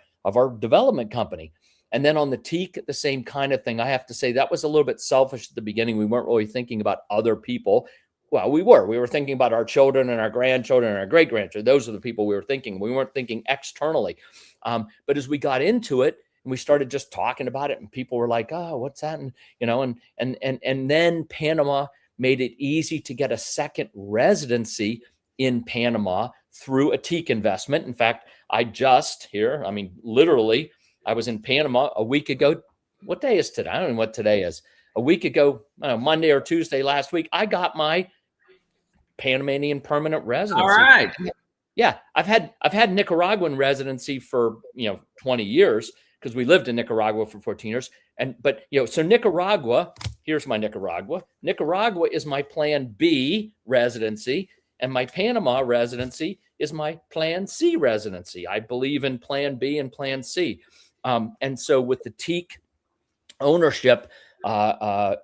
S2: development company. And then on the teak, the same kind of thing. I have to say that was a little bit selfish at the beginning. We weren't really thinking about other people. Well, we were thinking about our children and our grandchildren and our great grandchildren. Those are the people we were thinking. We weren't thinking externally. But as we got into it, and we started just talking about it, and people were like, "Oh, what's that?" And then Panama made it easy to get a second residency in Panama through a teak investment. In fact, literally, I was in Panama a week ago. What day is today? I don't know what today is. A week ago, Monday or Tuesday last week, I got my Panamanian permanent residency.
S1: All right.
S2: Yeah, I've had Nicaraguan residency for 20 years because we lived in Nicaragua for 14 years. So Nicaragua, here's my Nicaragua. Nicaragua is my Plan B residency, and my Panama residency is my Plan C residency. I believe in Plan B and Plan C. And so with the teak ownership,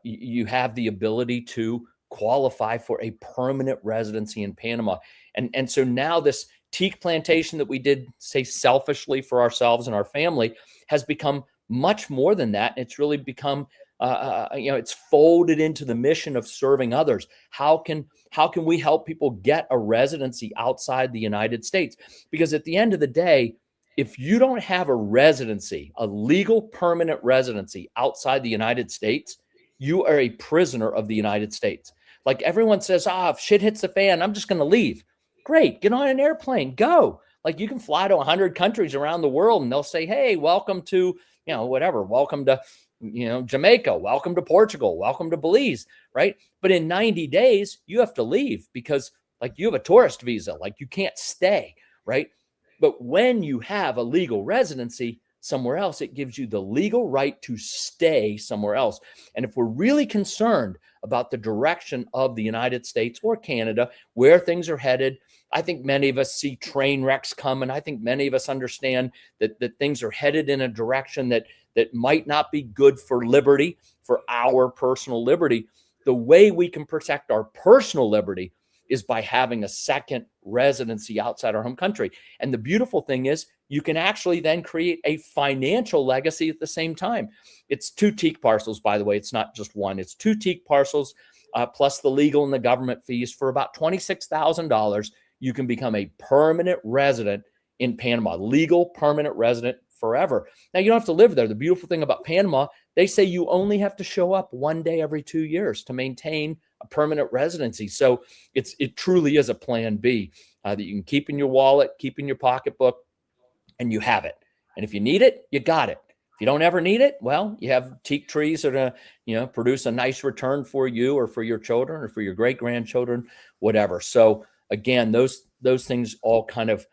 S2: you have the ability to qualify for a permanent residency in Panama. And so now this teak plantation that we did, say, selfishly for ourselves and our family has become much more than that. It's really become, it's folded into the mission of serving others. How can we help people get a residency outside the United States? Because at the end of the day, if you don't have a residency, a legal permanent residency outside the United States, you are a prisoner of the United States. Like everyone says, if shit hits the fan, I'm just going to leave. Great. Get on an airplane, go. Like you can fly to 100 countries around the world and they'll say, hey, welcome to, whatever. Welcome to, Jamaica. Welcome to Portugal. Welcome to Belize. Right. But in 90 days, you have to leave because like you have a tourist visa, like you can't stay. Right. But when you have a legal residency somewhere else, it gives you the legal right to stay somewhere else. And if we're really concerned about the direction of the United States or Canada, where things are headed, I think many of us see train wrecks coming. I think many of us understand that things are headed in a direction that might not be good for liberty, for our personal liberty. The way we can protect our personal liberty is by having a second residency outside our home country. And the beautiful thing is you can actually then create a financial legacy at the same time. It's 2 teak parcels, by the way. It's not just one. It's 2 teak parcels plus the legal and the government fees. For about $26,000, you can become a permanent resident in Panama, legal permanent resident forever. Now, you don't have to live there. The beautiful thing about Panama, they say you only have to show up 1 day every 2 years to maintain a permanent residency. So it truly is a Plan B that you can keep in your wallet, keep in your pocketbook, and you have it. And if you need it, you got it. If you don't ever need it, well, you have teak trees that are going to, produce a nice return for you or for your children or for your great-grandchildren, whatever. So again, those things all kind of,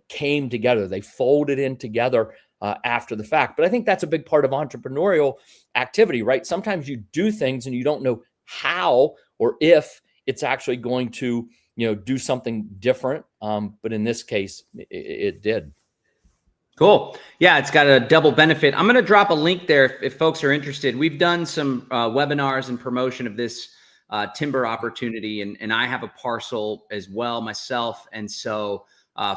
S2: came together. They folded in together after the fact. But I think that's a big part of entrepreneurial activity, right? Sometimes you do things and you don't know how or if it's actually going to, do something different. But in this case, it did.
S1: Cool. Yeah, it's got a double benefit. I'm going to drop a link there if folks are interested. We've done some webinars and promotion of this timber opportunity, and I have a parcel as well myself. And so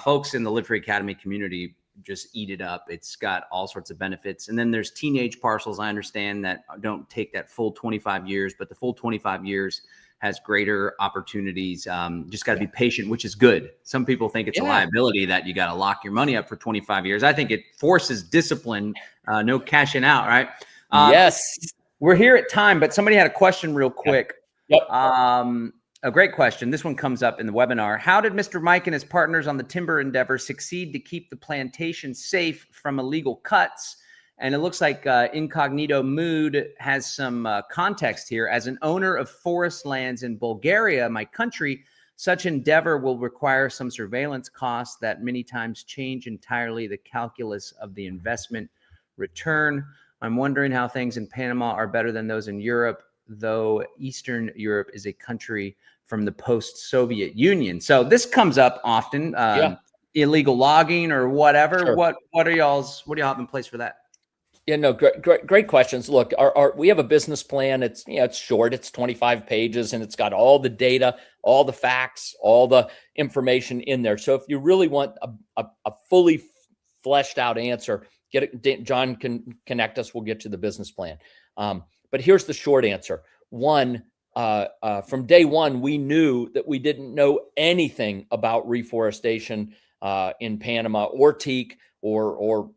S1: folks in the Live Free Academy community just eat it up. It's got all sorts of benefits. And then there's teenage parcels, I understand, that don't take that full 25 years, but the full 25 years has greater opportunities. Just got to be patient, which is good. Some people think it's a liability that you got to lock your money up for 25 years. I think it forces discipline, no cashing out, right?
S2: Yes.
S1: We're here at time, but somebody had a question real quick.
S2: Yep.
S1: A great question. This one comes up in the webinar. How did Mr. Mike and his partners on the timber endeavor succeed to keep the plantation safe from illegal cuts? And it looks like Incognito Mood has some context here. As an owner of forest lands in Bulgaria, my country, such endeavor will require some surveillance costs that many times change entirely the calculus of the investment return. I'm wondering how things in Panama are better than those in Europe, though Eastern Europe is a country from the post-Soviet Union. So this comes up often, illegal logging or whatever.
S2: Sure.
S1: What do y'all have in place for that?
S2: Yeah, no, great questions. Look, we have a business plan. It's it's short. It's 25 pages, and it's got all the data, all the facts, all the information in there. So if you really want a fully fleshed out answer, John can connect us. We'll get to the business plan. But here's the short answer. One, from day one, we knew that we didn't know anything about reforestation in Panama or teak. Or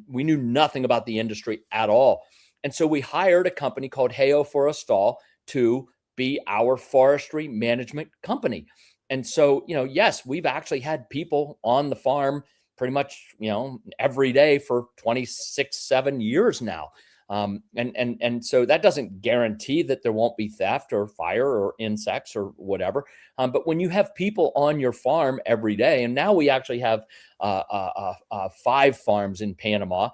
S2: we knew nothing about the industry at all. And so we hired a company called Heo Forestal to be our forestry management company. And so, yes, we've actually had people on the farm pretty much, every day for 26, 7 years now. And so that doesn't guarantee that there won't be theft or fire or insects or whatever. But when you have people on your farm every day, and now we actually have 5 farms in Panama.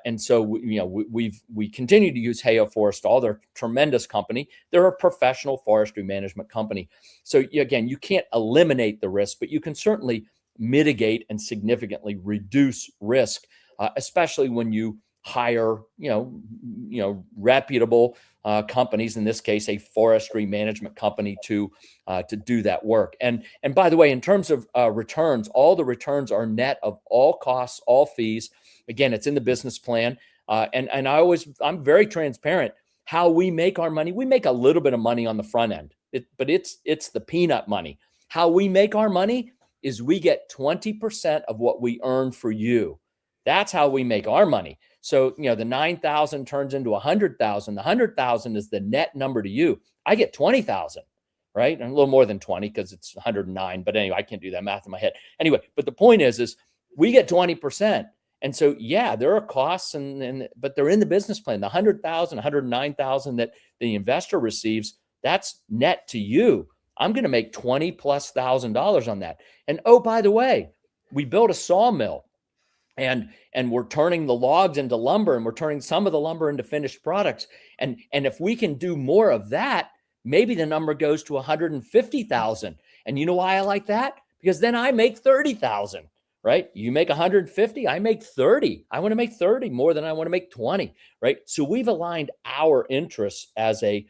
S2: And so, we continue to use Heyo Forestall. They're a tremendous company. They're a professional forestry management company. So again, you can't eliminate the risk, but you can certainly mitigate and significantly reduce risk, especially when you hire, reputable companies, in this case, a forestry management company to do that work. And by the way, in terms of returns, all the returns are net of all costs, all fees. Again, it's in the business plan. And I'm very transparent how we make our money. We make a little bit of money on the front end, but it's the peanut money. How we make our money is we get 20% of what we earn for you. That's how we make our money. So, the 9,000 turns into 100,000. The 100,000 is the net number to you. I get 20,000, right? And a little more than 20 because it's 109. But anyway, I can't do that math in my head. Anyway, but the point is we get 20%. And so, yeah, there are costs, but they're in the business plan. The 100,000, 109,000 that the investor receives, that's net to you. I'm going to make $20,000+ on that. And oh, by the way, we built a sawmill. And we're turning the logs into lumber, and we're turning some of the lumber into finished products. And if we can do more of that, maybe the number goes to 150,000. And you know why I like that? Because then I make 30,000, right? You make 150, I make 30. I want to make 30 more than I want to make 20, right? So we've aligned our interests as the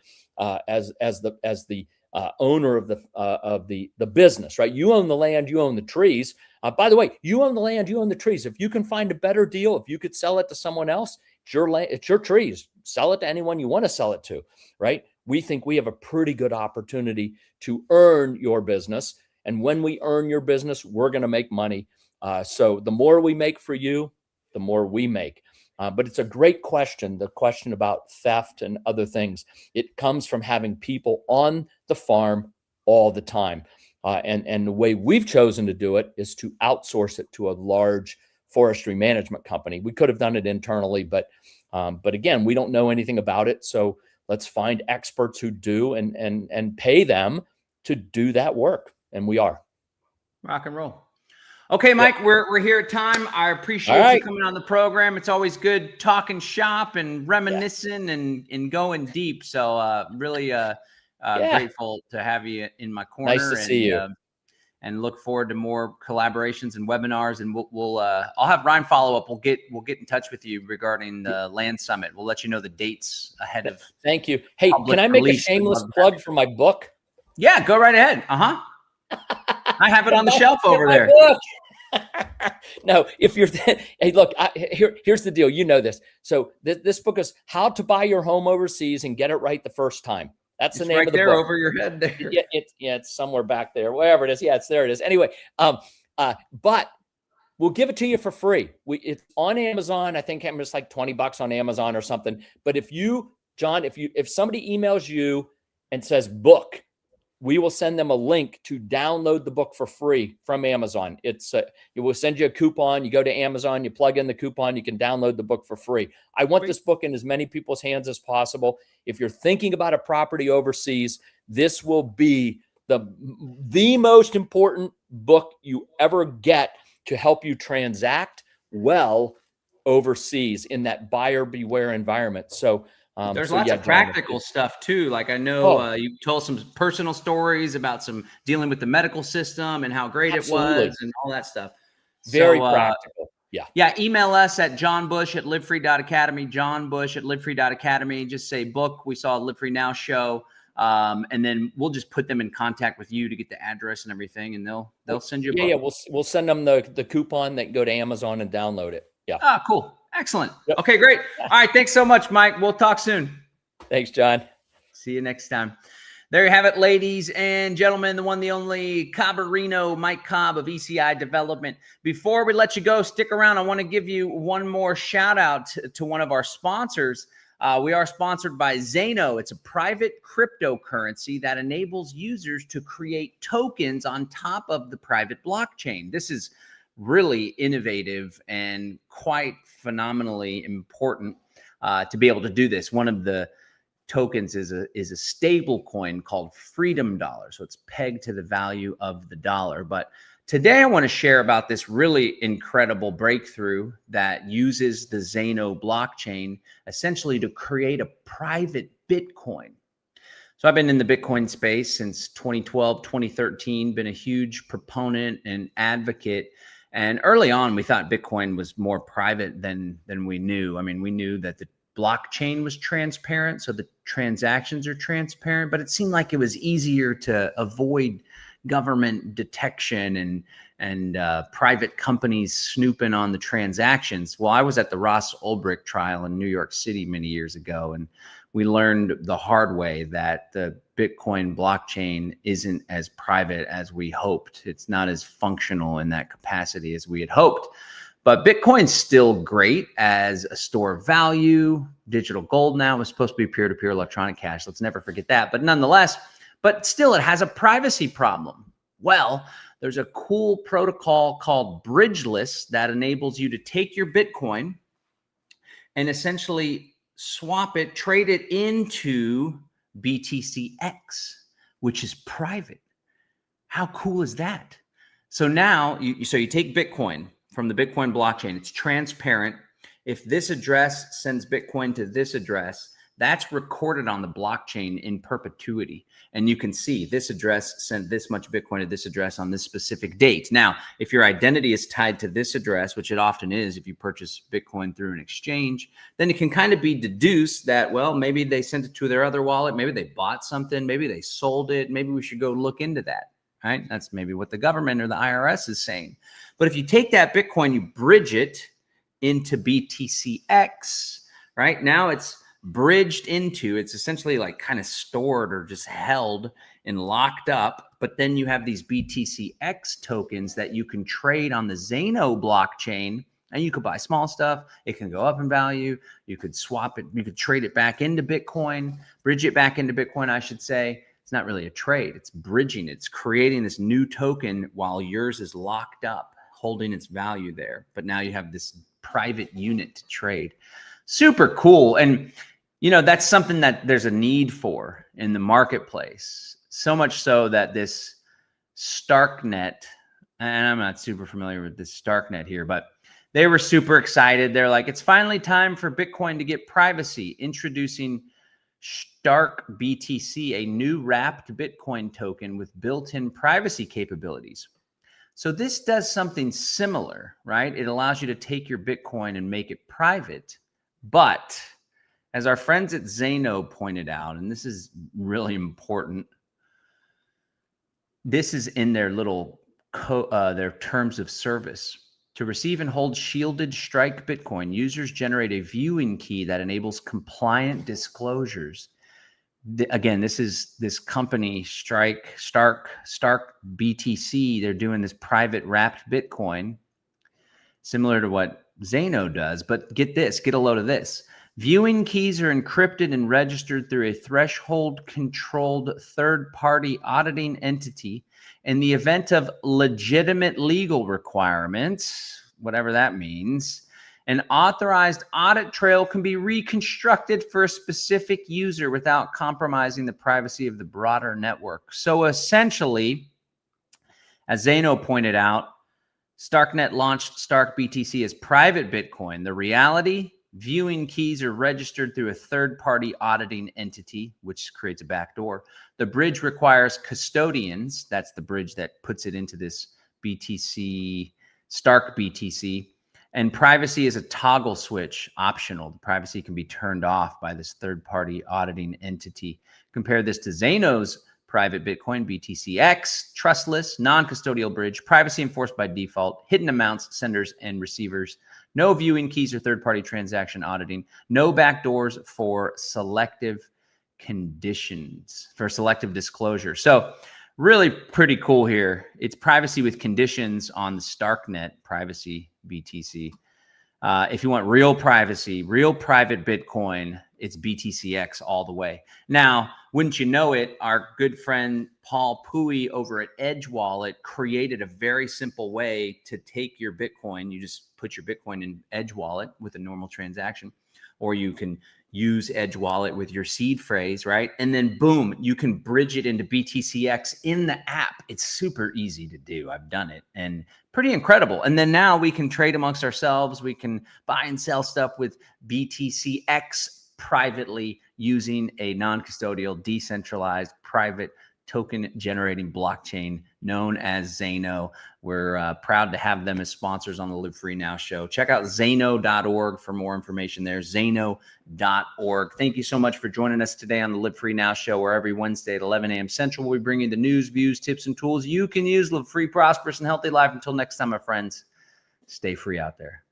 S2: owner of the business, right? You own the land, you own the trees. By the way, you own the land, you own the trees. If you can find a better deal, if you could sell it to someone else, it's your land, it's your trees. Sell it to anyone you want to sell it to, right? We think we have a pretty good opportunity to earn your business. And when we earn your business, we're going to make money. So the more we make for you, the more we make. But it's a great question, the question about theft and other things. It comes from having people on the farm all the time. And the way we've chosen to do it is to outsource it to a large forestry management company. We could have done it internally, but again, we don't know anything about it. So let's find experts who do and pay them to do that work. And we are.
S1: Rock and roll. Okay, Mike, we're here at time. I appreciate you coming on the program. It's always good talking shop and reminiscing and going deep. So really grateful to have you in my corner.
S2: Nice to see you.
S1: And look forward to more collaborations and webinars. And we'll I'll have Ryan follow up. We'll get in touch with you regarding the land summit. We'll let you know the dates ahead of.
S2: Thank you. Hey, can I make a shameless plug for my book?
S1: Yeah, go right ahead. I have it on the shelf over there.
S2: No, if you're, hey, look, here's the deal. You know this. So this book is How to Buy Your Home Overseas and Get It Right the First Time. That's the name
S1: right
S2: of the
S1: there
S2: book.
S1: Over your head there.
S2: Yeah, it's somewhere back there, wherever it is. Yeah, there it is. Anyway, but we'll give it to you for free. It's on Amazon. I think it's like $20 on Amazon or something. But if you, John, if somebody emails you and says book, we will send them a link to download the book for free from Amazon. It will send you a coupon. You go to Amazon, you plug in the coupon, you can download the book for free. I want this book in as many people's hands as possible. If you're thinking about a property overseas, this will be the most important book you ever get to help you transact well overseas in that buyer beware environment. So
S1: there's lots of practical stuff too. Like I know you told some personal stories about some dealing with the medical system and how great it was and all that stuff.
S2: Very practical. Yeah.
S1: Yeah. Email us at johnbush@livefree.academy, johnbush@livefree.academy. Just say book. We saw a Live Free Now show. And then we'll just put them in contact with you to get the address and everything. And they'll send you a book.
S2: Yeah. We'll send them the coupon that go to Amazon and download it. Yeah.
S1: Ah, cool. Excellent. Yep. Okay, great. All right. Thanks so much, Mike. We'll talk soon.
S2: Thanks, John.
S1: See you next time. There you have it, ladies and gentlemen, the one, the only Cobberino, Mike Cobb of ECI Development. Before we let you go, stick around. I want to give you one more shout out to one of our sponsors. We are sponsored by Zano. It's a private cryptocurrency that enables users to create tokens on top of the private blockchain. This is really innovative and quite phenomenally important to be able to do this. One of the tokens is a stable coin called Freedom Dollar. So it's pegged to the value of the dollar. But today I want to share about this really incredible breakthrough that uses the Zano blockchain essentially to create a private Bitcoin. So I've been in the Bitcoin space since 2012, 2013, been a huge proponent and advocate. And early on, we thought Bitcoin was more private than we knew. I mean, we knew that the blockchain was transparent, so the transactions are transparent, but it seemed like it was easier to avoid government detection and private companies snooping on the transactions. Well, I was at the Ross Ulbricht trial in New York City many years ago, and we learned the hard way that the Bitcoin blockchain isn't as private as we hoped. It's not as functional in that capacity as we had hoped. But Bitcoin's still great as a store of value. Digital gold now is supposed to be peer-to-peer electronic cash. Let's never forget that. But nonetheless, but still it has a privacy problem. Well, there's a cool protocol called Bridgeless that enables you to take your Bitcoin and essentially swap it, trade it into BTCX, which is private. How cool is that? So now you take Bitcoin from the Bitcoin blockchain. It's transparent. If this address sends Bitcoin to this address, that's recorded on the blockchain in perpetuity. And you can see this address sent this much Bitcoin to this address on this specific date. Now, if your identity is tied to this address, which it often is if you purchase Bitcoin through an exchange, then it can kind of be deduced that, well, maybe they sent it to their other wallet. Maybe they bought something. Maybe they sold it. Maybe we should go look into that. Right? That's maybe what the government or the IRS is saying. But if you take that Bitcoin, you bridge it into BTCX, right? Now it's bridged into, it's essentially like kind of stored or just held and locked up. But then you have these BTCX tokens that you can trade on the Zano blockchain, and you could buy small stuff. It can go up in value. You could swap it. You could trade it back into Bitcoin, bridge it back into Bitcoin, I should say. It's not really a trade. It's bridging. It's creating this new token while yours is locked up, holding its value there. But now you have this private unit to trade. Super cool. And, you know, that's something that there's a need for in the marketplace. So much so that this Starknet, and I'm not super familiar with this Starknet here, but they were super excited. They're like, it's finally time for Bitcoin to get privacy, introducing Stark BTC, a new wrapped Bitcoin token with built-in privacy capabilities. So this does something similar, right? It allows you to take your Bitcoin and make it private. But as our friends at Zano pointed out, and this is really important, this is in their little their terms of service. To receive and hold shielded Strike Bitcoin, users generate a viewing key that enables compliant disclosures. Again, this is this company, Stark BTC. They're doing this private wrapped Bitcoin, similar to what Zano does. But get this, get a load of this. Viewing keys are encrypted and registered through a threshold-controlled third-party auditing entity. In the event of legitimate legal requirements, whatever that means, an authorized audit trail can be reconstructed for a specific user without compromising the privacy of the broader network. So essentially, as Zano pointed out, Starknet launched Stark BTC as private Bitcoin. The reality, viewing keys are registered through a third-party auditing entity, which creates a backdoor. The bridge requires custodians. That's the bridge that puts it into this BTC, Stark BTC. And privacy is a toggle switch, optional. The privacy can be turned off by this third-party auditing entity. Compare this to Zano's private Bitcoin, BTCX, trustless, non-custodial bridge, privacy enforced by default, hidden amounts, senders and receivers, no viewing keys or third-party transaction auditing, no backdoors for selective conditions, for selective disclosure. So really pretty cool here. It's privacy with conditions on the Starknet privacy BTC. If you want real privacy, real private Bitcoin, it's BTCX all the way. Now, wouldn't you know it, our good friend Paul Pui over at Edge Wallet created a very simple way to take your Bitcoin. You just put your Bitcoin in Edge Wallet with a normal transaction, or you can use Edge Wallet with your seed phrase, right? And then boom, you can bridge it into BTCX in the app. It's super easy to do. I've done it and pretty incredible. And then now we can trade amongst ourselves. We can buy and sell stuff with BTCX privately using a non-custodial, decentralized, private token generating blockchain known as Zano. We're proud to have them as sponsors on the Live Free Now show. Check out Zano.org for more information there. Zano.org. Thank you so much for joining us today on the Live Free Now show, where every Wednesday at 11 a.m. Central, we bring you the news, views, tips, and tools you can use to live free, prosperous, and healthy life. Until next time, my friends, stay free out there.